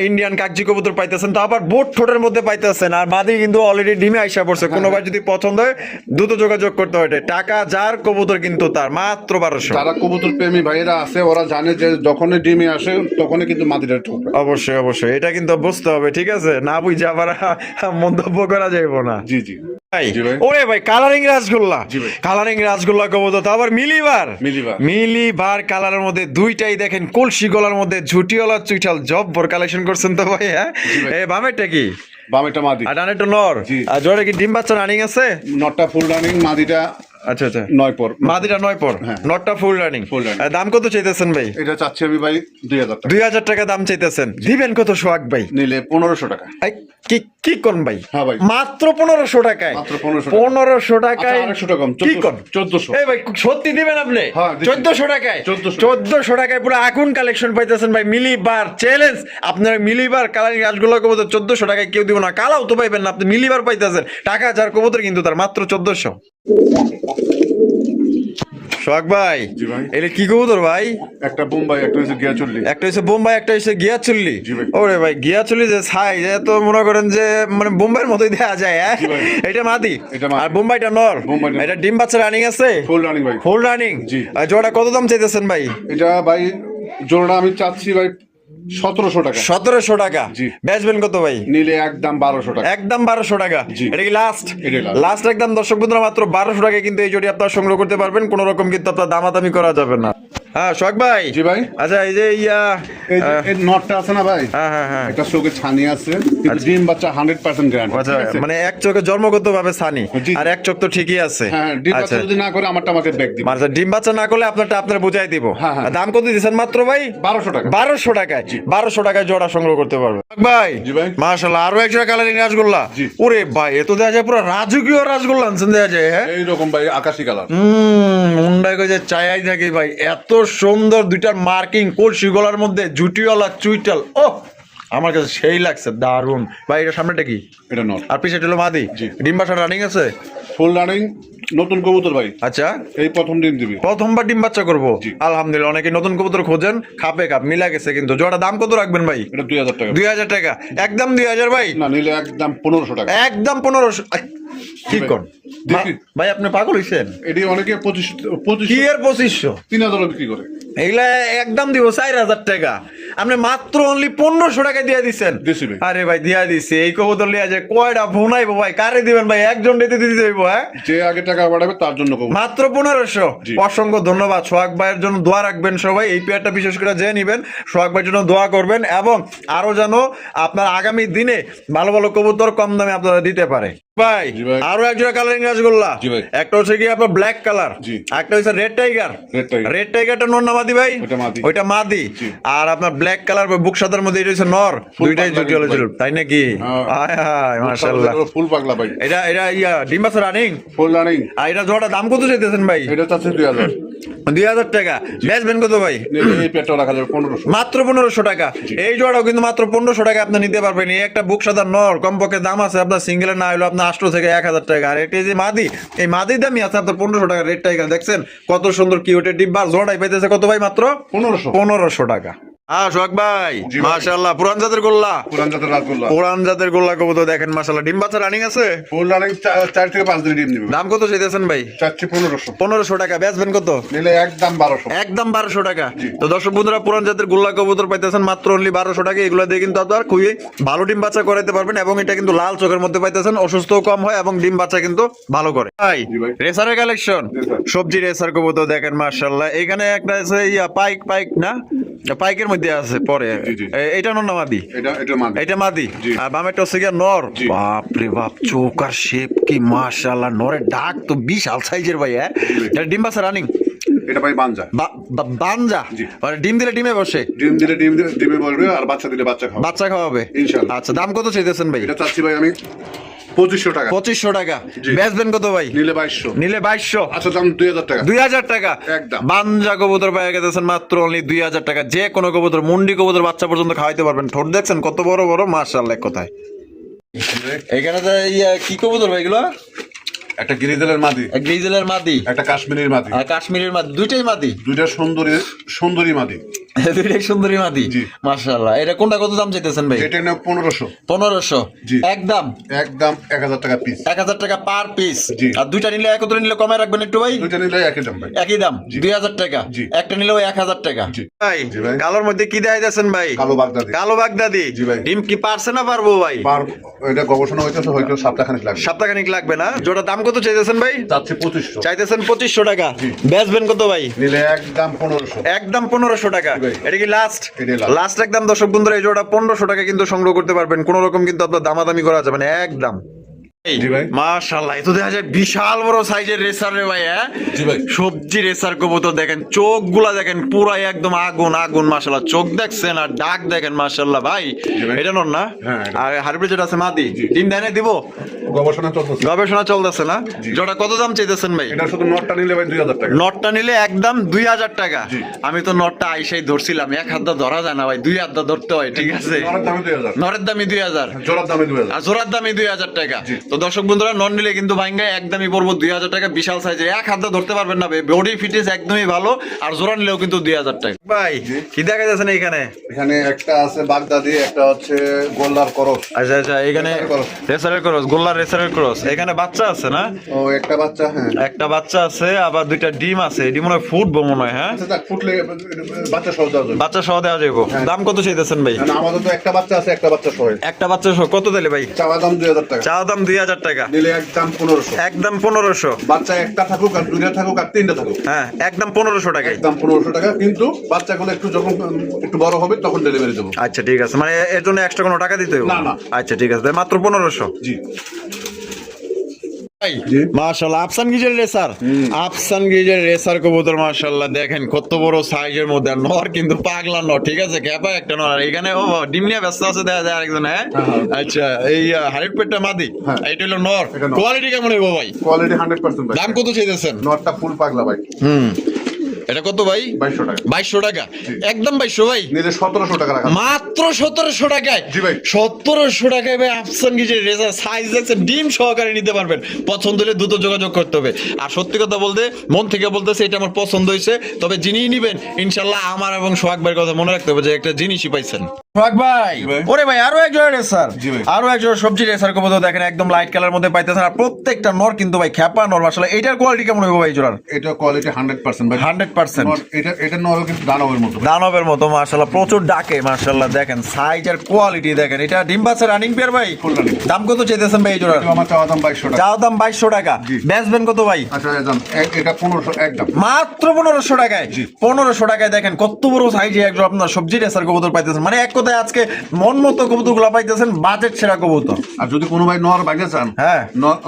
ইন্ডিয়ান কাকজি কবুতর পাইতেছেন, তো আবার বোট ঠোঁটের মধ্যে পাইতেছেন। আর মাদি কিন্তু অলরেডি ডিমে আইসা পড়ছে। কোনো ভাই যদি পছন্দ হয় দ্রুত যোগাযোগ করতে হয়। টাকা যার, কবুতর কিন্তু তার, মাত্র 1200। যারা কবুতর প্রেমী ভাইয়েরা আছে, ওরা জানে যে যখনই ডিমে আসে তখনই কিন্তু মাদিটা ঠোকবে। অবশ্যই অবশ্যই, এটা কিন্তু বুঝতে হবে, ঠিক আছে? না বুঝে আবার মন্তব্য করা যাইব না। জি জি। ভাই, জি ভাই। ওরে ভাই, কালারিং রাসগোল্লা। জি ভাই। কালারিং রাসগোল্লা কবুতর, তো আবার মিলিবার। মিলিবার। মিলিবার কালারের মধ্যে দুইটাই দেখেন, কলসি গলার মধ্যে ঝুটিওয়ালা চুইঠাল জব্বর কালেকশন করছেন তো ভাই। হ্যাঁ, জি ভাই। এই বামেরটা কি? বামেটা মাদি। আর ডানেরটা নর। জি। আর জোড়া কি ডিম বাচ্চা রানিং আছে? নটটা ফুল রানিং, মাদিটা আচ্ছা আচ্ছা, 9 পর। মাদিটা 9 পর, হ্যাঁ। নটটা ফুল রানিং। Full running। দাম কত চাইতেছেন ভাই? এটা চাচ্ছি আমি ভাই 2000 টাকা। 2000 টাকা দাম চাইতেছেন, দিবেন কত সোহাগ ভাই? নিলে 1500 টাকা। এই, কি কি কোন ভাই? হ্যাঁ ভাই। মাত্র 1500 টাকায়। মাত্র 1500 টাকা। 1500 টাকায়। আচ্ছা, 100 টাকা কম, কি কোন? 1400। এই ভাই, সত্যি দিবেন আপনি? হ্যাঁ, দিচ্ছি। 1400 টাকায়। 1400 টাকায় পুরো আগুন কালেকশন পাইতেছেন ভাই। মিলিবার চ্যালেঞ্জ, আপনারা মিলিবার কালারিং রাসগোল্লা কবুতর 1400 টাকায় কেউ দিব না। কালাও তো পাইবেন না, আপনি মিলিবার পাইতেছেন। টাকা যার, কবুতর কিন্তু তার, মাত্র 1400। সোহাগ ভাই, জি ভাই। এটা কি কবুতর ভাই? একটা বোম্বাই, একটা হচ্ছে গিয়াচল্লি। একটা হচ্ছে বোম্বাই, একটা হচ্ছে গিয়াচুল্লি। জি ভাই। ওরে ভাই, গিয়াচুল্লি যে সাইজ, তো মনে করেন যে মানে বোম্বাইয়ের মতোই দেয়া যায়। হ্যাঁ, জি ভাই। এটা মাদি, এটা মাদি। আর বোম্বাইটা নর। বোম্বাইটা নর। এটা ডিম বাচ্চা রানিং আছে? ফুল রানিং ভাই। Full running. জি। আর জোড়া কত দাম চাইতেছেন ভাই? এটা ভাই জোড়া আমি চাচ্ছি ভাই 1700 টাকা। 1700 টাকা। জি। বেচবেন কত ভাই? নিলে একদম 1200 টাকা। একদম 1200 টাকা। জি। এটা কি লাস্ট? এটাই last। লাস্ট একদম দর্শক বন্ধুরা, মাত্র 1200 টাকায় কিন্তু এই জোড়ি আপনারা সংগ্রহ করতে পারবেন। কোনো রকম কিন্তু আপনার দামাদামি করা যাবে না। হ্যাঁ সোহাগ ভাই। জি ভাই। আচ্ছা এই যে এই যে এই নটটা আছে না ভাই, হ্যাঁ একটা চোখে ছানি আছে, কিন্তু ডিম বাচ্চা 100% গ্যারান্টি। আচ্ছা মানে এক চোখে জন্মগত ভাবে সানি, জি। আর এক চোখ তো ঠিকই আছে। হ্যাঁ, ডিম বাচ্চা আচ্ছা যদি না করে আমারটা আমাকে ব্যাগ দিবে। মানে ডিম বাচ্চা না করলে আপনারটা আপনার বুঝাই দিব। হ্যাঁ, হ্যাঁ। আর দাম কত দিচ্ছেন মাত্র ভাই? 1200 টাকা। 1200 টাকায় 1200 টাকায় জোড়া সংগ্রহ করতে পারবে ভাই। জি ভাই। মাশাআল্লাহ, আরো এক জোড়া কালারিং রাসগোল্লা। জি। ওরে ভাই এ তো দেখা যায় পুরো রাজকীয় রাসগোল্লা আনছেন দেখা যায়। হ্যাঁ এইরকম ভাই, আকাশি কালার। মুন্ডাই কইছে চাই থাকি ভাই, এত সুন্দর দুইটার মার্কিং, কলসি গলার মধ্যে জুটিওয়ালা চুইটাল। ও আমার কাছে সেই লাগছে, দারুন ভাই। এটা সামনেটা কি? এটা নট। আর পিছে হলো মাদি। জি। ডিম বাচ্চা রানিং আছে? ফুল রানিং, নতুন কবুতর ভাই, আচ্ছা এই প্রথম ডিম দিবি। প্রথমবার ডিম বাচ্চা করবো। জি। আলহামদুলিল্লাহ, অনেকে নতুন কবুতর খোঁজেন, খাপে খাপ মিলা গেছে। কিন্তু জোড়া দাম কত রাখবেন ভাই? এটা 2000 টাকা। 2000 টাকা, একদম 2000 ভাই। না নিলে একদম 1500 টাকা। একদম 1500। কি ভাই। কোন দেখি। ভাই আপনি পাগল হইছেন? এটি অনেকে 2500 কি এর 2500? 3000 বিক্রি করে। এইগুলা একদম দিব 4000 টাকা, আপনি মাত্র অনলি 1500 টাকা দিয়ে দিচ্ছেন। দিছি ভাই। আরে ভাই দিয়া দিছি, এই কবুতর লিয়া যে কয়টা ফোনাইবো ভাই, কারে দিবেন ভাই? একজন দিতে দিতে হইব। হ্যাঁ যে আগে টাকা বাড়াবে তার জন্য কবুতর। মাত্র 1500। জি। অসংখ্য ধন্যবাদ। সোহাগ ভাইয়ের জন্য দোয়া রাখবেন সবাই, এই পেয়ারটা বিশেষ করে যে নিবেন সোহাগ ভাইয়ের জন্য দোয়া করবেন, এবং আরো যেন আপনার আগামী দিনে ভালো ভালো কবুতর কম দামে আপনারা দিতে পারে ভাই। জি ভাই। আরো এক জোড়া কালারিং রাসগোল্লা। জি ভাই। একটা হচ্ছে কি আপনার ব্ল্যাক কালার, জি। একটা হচ্ছে red tiger. Red tiger. Red টাইগারটা নর না মাদি ভাই? ওটা মাদি। ওইটা মাদি। জি। আর আপনার ব্ল্যাক কালার বুক সাদার মধ্যে এটা হচ্ছে নর। ফুল দুইটাই পাগলা জুটি হলো ভাই। তাই নাকি? হ্যাঁ। হায় হায় মাশাআল্লাহ। ফুল পাগলা ভাই। এটা এটা ডিম বাচ্চা রানিং। Full running. আর এটা জোড়া দাম কত চাইতেছেন ভাই? এটা চাচ্ছে 2000। 2000 টাকা। বেচবেন কত ভাই? এই পেটটা রাখা যাবে 1500। মাত্র 1500 টাকা। এই জোড়াও কিন্তু মাত্র 1500 টাকা আপনি নিতে পারবেন। এই একটা বুক সাদা নর কমপক্ষে দাম আছে আপনার সিঙ্গেল না হলো আপনার 800 থেকে 1000 টাকা। আর এটা যে মাদি, এই মাদির দামই আছে আপনার 1500 টাকা। রেড টাইগার দেখছেন কত সুন্দর কিউটের ডিব্বা, জোড়াই পাইতেছে কত ভাই? মাত্র 1500 টাকা। হ্যাঁ সোহাগ ভাই, জি ভাই। মাশাআল্লাহ, পুরান জাতের গোল্লা। পুরান জাতের রাসগোল্লা। পুরান জাতের গোল্লা কবুতর দেখেন মাশাআল্লাহ, ডিম বাচ্চা রানিং আছে। ফুল রানিং 4 থেকে 5 দিন ডিম দিবে। দাম কত চাইতেছেন ভাই? চাচ্ছি 1500। 1500 টাকা। বেচবেন কত? নিলে একদম 1200। একদম 1200 টাকা। জি। তো দর্শক বন্ধুরা, পুরান জাতের গোল্লা কবুতর পাইতেছেন মাত্র অনলি 1200 টাকা। এগুলো দিয়ে কিন্তু আপনার খুবই ভালো ডিম বাচ্চা করাইতে পারবেন, এবং এটা কিন্তু লাল চোখের মধ্যে পাইতেছেন, অসুস্থও কম হয় এবং ডিম বাচ্চা কিন্তু ভালো করে। ভাই জি ভাই। রেসারের কালেকশন, রেসার। সবজি রেসার কবুতর দেখেন মাশাআল্লাহ। এখানে একটা আছে পাইক না, পাইকের মধ্যে আছে পরে। জি, জি। এটা নর না মাদি? এটা মাদি। এটা মাদি। জি। আর বামেরটা হচ্ছে গিয়া নর। জি। বাপ রে বাপ, চোখ আর শেপ কি মাশাআল্লাহ। নরের ডাক তো বিশাল সাইজের ভাই। হ্যাঁ এটা ডিম বাচ্চা রানিং। এটা ভাই বানজা। বানজা। জি। মানে ডিম দিলে ডিমে বসে, ডিম দিলে ডিমে বলবে, আর বাচ্চা দিলে বাচ্চা খাবে। বাচ্চা খাওয়াবে ইনশাআল্লাহ। আচ্ছা দাম কত চাইতেছেন ভাই? এটা চাচ্ছি ভাই আমি 2500 টাকা। 2500 টাকা। জি। বেচবেন কত ভাই? নিলে 2200। নিলে 2200। আচ্ছা দাম 2000 টাকা। 2000 টাকা। একদম। বানজা কবুতর পাই গেছেন মাত্র অনলি 2000 টাকা। যে কোনো কবুতর, মুন্ডি কবুতর বাচ্চা পর্যন্ত খাওয়াইতে পারবেন। ঠোঁট দেখছেন কত বড় বড়, মাশাআল্লাহ। কোথায় এখানে তো কি কবুতর ভাই এগুলো? একটা গ্রিজেলের মাদি, গ্রিজেলের মাদি, একটা কাশ্মীরের মাদি। আর কাশ্মীরের মাদি, দুইটাই মাদি। দুইটা সুন্দরী মাদি। দুইটাই সুন্দরী মাদি। জি। মাশাআল্লাহ। এটা কোনটা কত দাম চাইতেছেন ভাই? এটা না 1500। 1500। জি। একদম 1000 টাকা পিস। 1000 টাকা পার পিস। জি। আর দুইটা নিলে একত্রে নিলে কমায় রাখবেন একটু ভাই? দুইটা নিলে একই দাম ভাই। একই দাম, জি। 2000 টাকা। জি। একটা নিলেও 1000 টাকা। জি। ভাই জি ভাই। কালোর মধ্যে কি দেখাই যাচ্ছেন ভাই? কালো বাগদাদি। কালো বাগদাদি। জি ভাই। ডিম কি পারছে না পারবো ভাই? এটা গবেষণা হইতেছে, হয়তো সপ্তাহখানেক লাগবে। সপ্তাহখানিক লাগবে না? জোড়া দাম কত চাইতেছেন ভাই? চাচ্ছি 2500। চাইতেছেন 2500 টাকা। জি। বেচবেন কত ভাই? নিলে একদম 1500। একদম 1500 টাকা। জি ভাই। এটা কি লাস্ট? এটাই last। লাস্ট একদম। দর্শক বন্ধুরা, এই জোড়া 1500 টাকা কিন্তু সংগ্রহ করতে পারবেন। কোন রকম কিন্তু আপনার দামাদামি করা যাবে না, একদম। জি ভাই। মাশাআল্লাহ, এতো দেখা যায় বিশাল বড় সাইজের রেসার রে ভাই। হ্যাঁ জি ভাই। সবজি রেসার কবুতর দেখেন, চোখ গুলা দেখেন পুরাই একদম আগুন আগুন। মাশাআল্লাহ, চোখ দেখছেন আর ডাক দেখেন মাশাআল্লাহ ভাই। জি ভাই। এটা নর না? হ্যাঁ, এটা। আর হাইব্রিড যেটা আছে মাদি, ডিম দেয় না দিব? গবেষণা চলতেছে। গবেষণা চলতেছে না? জি। জোড়া কত দাম চাইতেছেন ভাই? এটা শুধু নটটা নিলে ভাই 2000 টাকা। নটটা নিলে একদম 2000 টাকা। জি। আমি তো নটটা আইসাই ধরছিলাম, এক হাত দা ধরা যায় না ভাই, 2 হাত দা ধরতে হয়। ঠিক আছে, নরের দামে 2000। নরের দামই 2000, জোড়ার দামে 2000। আর জোড়ার দামই 2000 টাকা। জি। তো দর্শক বন্ধুরা, নন নিলে কিন্তু ভাঙ্গা একদমই পড়বো 2000 টাকা। বিশাল সাইজের, এক হাত দা ধরতে পারবেন না, বডি ফিটনেস একদমই ভালো। আর জোড়া নিলেও কিন্তু 2000 টাকা। ভাই জি। কি দেখা যাচ্ছে না এখানে? এখানে একটা আছে বাগদাদি, একটা হচ্ছে গোল্লার করস। আচ্ছা আচ্ছা, এখানে রেসারের cross। রেসারের ক্রস, গোল্লার রেসারের ক্রস। এখানে বাচ্চা আছে না? ও একটা বাচ্চা, হ্যাঁ। একটা বাচ্চা আছে, আবার দুইটা ডিম আছে। ডিম মনে হয় ফুটবো মনে হয়। হ্যাঁ আচ্ছা, ফুটলে বাচ্চা সহ দেওয়া যাবে। বাচ্চা সহ দেওয়া যাবো। হ্যাঁ। দাম কত চাইতেছেন ভাই? না, আমাদের তো একটা বাচ্চা আছে, একটা বাচ্চা সহ। একটা বাচ্চা সহ কত দিলে ভাই? চাওয়া দাম 2000 টাকা। চা দাম 2000 3000 টাকা নিলে একদম 1500, একদম 1500। বাচ্চা একটা থাকুক আর দুইটা থাকুক আর তিনটা থাকুক, হ্যাঁ একদম 1500 টাকায়। একদম 1500 টাকা। কিন্তু বাচ্চাগুলো একটু যখন একটু বড় হবে তখন ডেলিভারি দেবো। আচ্ছা ঠিক আছে, মানে এর জন্য এক্সট্রা কোনো টাকা দিতে হবে না, না। আচ্ছা ঠিক আছে, মাত্র 1500। জি ভাই জি। মাশাআল্লাহ আফসান গিজের রেসার, আফসান গিজের রেসার কবুতর মাশাআল্লাহ দেখেন কত বড় সাইজের মধ্যে। আর নর কিন্তু পাগলা নর, ঠিক আছে, ক্যাপা একটা নর। আর এখানে ও ডিম নিয়ে ব্যস্ত আছে দেখা যায় আরেকজন। হ্যাঁ আচ্ছা, এই হাড়ির পেটটা মাদি, হ্যাঁ। এটা হলো নর। এটা নর। কোয়ালিটি কেমন হইব ভাই? কোয়ালিটি 100% ভাই। দাম কত চাইতেছেন? নটটা ফুল পাগলা ভাই। এটা কত ভাই? 2200 টাকা। 2200 টাকা, একদম 2200 ভাই। নিলে 1700 টাকা রাখা। মাত্র 1700 টাকায়। জি ভাই। 1700 টাকায় ভাই আফসান গিজের রেজার সাইজ আছে, ডিম সহকারে নিতে পারবেন। পছন্দ হলে দ্রুত যোগাযোগ করতে হবে। আর সত্যি কথা বলতে মন থেকে বলতেছে এটা আমার পছন্দ হয়েছে, তবে যিনিই নিবেন ইনশাল্লাহ আমার এবং সোহাগ ভাইয়ের কথা মনে রাখতে হবে যে একটা জিনিসই পাইছেন। সোহাগ ভাই, জি ভাই। ওরে ভাই আরো এক জোড়া রেসার, জি ভাই। আরো এক জোড়া সবজি রেসার কবুতর দেখেন একদম লাইট কালার মধ্যে পাইতেছেন। আর প্রত্যেকটা নর কিন্তু ভাই খ্যাপা নর মাশাআল্লাহ। এটার কোয়ালিটি কেমন হবে ভাই জোড়ার? এটা কোয়ালিটি 100% ভাই। 100%। এটা নরও কিন্তু দানবের মতো ভাই। দানবের মতো মাশাআল্লাহ, প্রচুর ডাকে মাশাআল্লাহ। দেখেন সাইজ আর কোয়ালিটি দেখেন। এটা ডিম বাচ্চা রানিং পেয়ার ভাই। Full running। দাম কত চাইতেছেন ভাই এই জোড়ার? এটা আমার চাওয়া দাম 2200 টাকা। চাও দাম 2200 টাকা। জি। বেচবেন কত ভাই? আচ্ছা দাম এটা 1500 একদম। মাত্র 1500 টাকায়। জি। 1500 টাকায় দেখেন কত বড় সাইজে একজন আপনার সবজি রেসার কবুতর পাইতেছেন। মানে এক কথায় আজকে মন মতো কবুতর গুলা পাইতেছেন, বাজেট সেরা কবুতর। আর যদি কোনো ভাই নর বাগে চান, হ্যাঁ।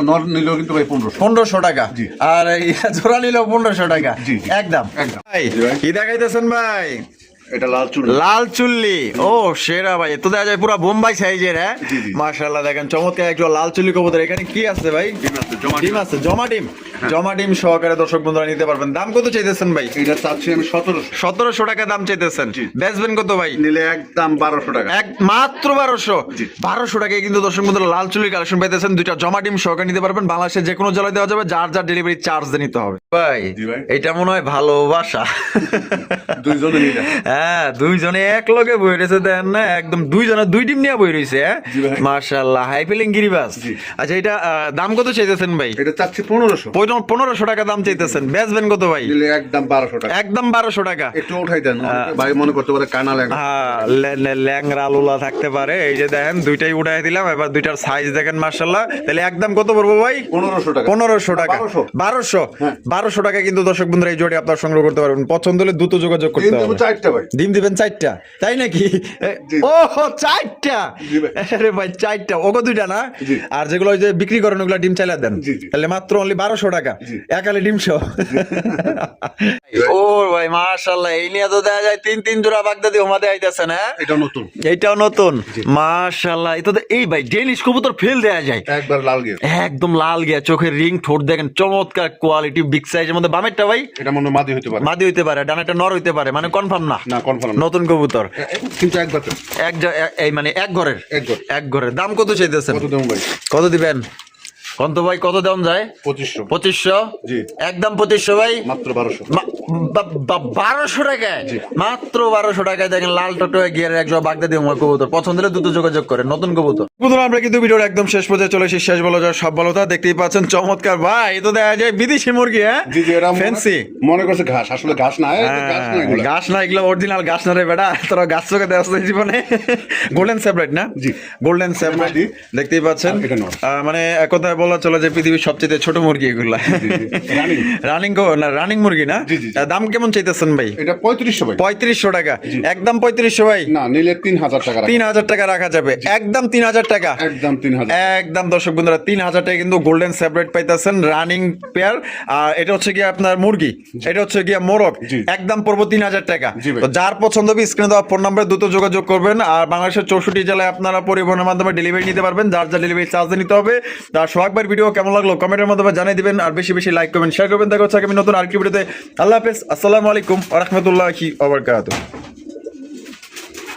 নর নিলেও কিন্তু ভাই 1500। 1500 টাকা। জি। আর এই জোড়া নিলেও 1500 টাকা। জি, জি। একদম একদম। ভাই জি ভাই। কি দেখাইতেছেন ভাই? এটা লাল চুল। লাল চুল্লি, ও সেরা ভাই। তো দেখা যায় পুরো বোম্বাই সাইজের। হ্যাঁ জি, জি। মাশাআল্লাহ দেখেন চমৎকার একটা লাল চুল্লি কবুতর। এখানে কি আছে ভাই? ডিম আছে, জমা ডিম আছে, জমা ডিম। জমা ডিম সহকারে দর্শক বন্ধুরা নিতে পারবেন। দাম কত চাইতেছেন ভাই? এটা চাচ্ছি আমি 1700। 1700 টাকা দাম চাইতেছেন। জি। বেচবেন কত ভাই? নিলে একদম 1200 টাকা। এক মাত্র 1200। জি। 1200 টাকায় কিন্তু দর্শক বন্ধুরা লাল চুল্লির কালেকশন পাইতেছেন। দুইটা জমা ডিম সহকারে নিতে পারবেন। বাংলাদেশের যে কোনো জেলায় দেওয়া যাবে, যার যার ডেলিভারি চার্জ দিয়ে নিতে হবে ভাই। জি ভাই। এটা মনে হয় ভালোবাসা। দুইজনে নিলে। হ্যাঁ দুইজনে এক লগে বই রয়েছে দেন না, একদম দুইজনে দুই ডিম নিয়ে বই রয়েছে। জি ভাই। মাশাআল্লাহ হাই ফিলিং গিরিবাস। জি। আচ্ছা এটা দাম কত চাইতেছেন ভাই? এটা চাচ্ছি 1500। 1500 টাকা দাম চাইতেছেন। বেচবেন কত ভাই? নিলে একদম 1200 টাকা। একদম 1200 টাকা। একটু উঠাই দেন, ভাই মনে করতে পারে কানা লাগে। হ্যাঁ ল্যাংরা লুলা থাকতে পারে। এই যে দেখেন দুইটাই উঠাই দিলাম। এবার দুইটার সাইজ দেখেন মাশাআল্লাহ। তাহলে একদম কত পড়বো ভাই? 1500 টাকা। 1500 টাকা। 1200। 1200 টাকা কিন্তু দর্শক বন্ধুরা এই জোড়ি আপনারা সংগ্রহ করতে পারবেন। পছন্দ হলে দ্রুত যোগাযোগ করতে কিন্তু হবে। 4টা ভাই। ডিম দিবেন 4টা, তাই নাকি? জি। ও 4টা? জি ভাই। আরে ভাই 4টা, ওগো দুইটা না? জি। আর যেগুলো ওই যে বিক্রি করেন ওগুলো ডিম চাইলা দেন। জি, জি। তাহলে মাত্র অনলি 1200 টাকা জি। একালে ডিম সহ। ও ভাই মাশাআল্লাহ, এই নিয়ে তো দেখা যায় 3 জোড়া বাগদাদি ওমাদে আইতাছে না? এটা নতুন। এইটাও নতুন মাশাআল্লাহ। এটা তো এই ভাই ডেনিশ কবুতর ফেল দেয়া যায় একবার লাল গিয়ে। একদম লাল গিয়া, চোখের রিং, ঠোঁট দেখেন চমৎকার কোয়ালিটি, বিগ সাইজের মধ্যে। বামেরটা ভাই এটা মনে হয় মাদি হতে পারে। মাদি হইতে পারে, ডানাটা নর হইতে পারে, মানে কনফার্ম না। না কনফার্ম। নতুন কবুতর কিন্তু একবার তো। এই মানে এক ঘরের। এক ঘর। এক ঘরের দাম কত চাইতেছেন? কত দেবো ভাই? কত দিবেন? কত ভাই, কত দেওয়া যায়? 2500। 2500। জি। একদম 2500 ভাই। মাত্র 1200। 1200 টাকায়। জি। মাত্র 1200 টাকায় দেখেন লাল টটো গিয়ারের একজন বাগদাদি কবুতর। পছন্দ হলে দ্রুত যোগাযোগ করেন, নতুন কবুতর। বন্ধুরা আমরা কিন্তু ভিডিওর একদম শেষ পর্যায়ে চলে এসেছি। শেষ বলা যায় সব বলো তা দেখতেই পাচ্ছেন চমৎকার ভাই। তো দেখা যায় বিদেশি মুরগি। হ্যাঁ জি জি, এরা ফ্যান্সি। মনে করছে ঘাস, আসলে ঘাস না। ঘাস না এগুলা। গাছ না, এগুলো অরিজিনাল গাছ না রে বেটা। তোরা গাছ চোখে দেওয়া জীবনে। গোল্ডেন স্যাবলেট না? জি। গোল্ডেন স্যাবলেট জি। দেখতেই পাচ্ছেন। আর এটা নর। মানে এক কথায় বলা চলে যে পৃথিবীর সবচেয়ে ছোট মুরগি এগুলা। রানিং। রানিং মুরগি না? জি, জি, জি। দাম কেমন চাইতেছেন ভাই? এটা 3500 ভাই। 3500 টাকা। একদম 3500 ভাই। না নিলে 3000 টাকা রাখা। 3000 টাকা রাখা যাবে। একদম 3000 টাকা। একদম 3000। একদম দর্শক বন্ধুরা 3000 টাকা কিন্তু গোল্ডেন সেপারেট পাইতেছেন, রানিং পেয়ার। আর এটা হচ্ছে কি আপনার মুরগি, এটা হচ্ছে গিয়া মোরগ। জি। একদম পড়বো 3000 টাকা। জি ভাই। তো যার পছন্দ হবে স্ক্রিনে দেওয়া ফোন নাম্বারে দ্রুত যোগাযোগ করবেন। আর বাংলাদেশের 64 জেলায় আপনারা পরিবহনের মাধ্যমে ডেলিভারি নিতে পারবেন। যার যা ডেলিভারি চার্জ নিতে হবে। তার সোহাগ ভাইয়ের ভিডিও কেমন লাগলো কমেন্টের মাধ্যমে জানিয়ে দিবেন। আর বেশি বেশি লাইক করবেন, শেয়ার করবেন। দেখা হচ্ছে আমি নতুন আরেকটি ভিডিওতে। আল্লাহ হাফেজ, আসসালামু আলাইকুম ওয়া রাহমাতুল্লাহি ওয়া বারাকাতুহু।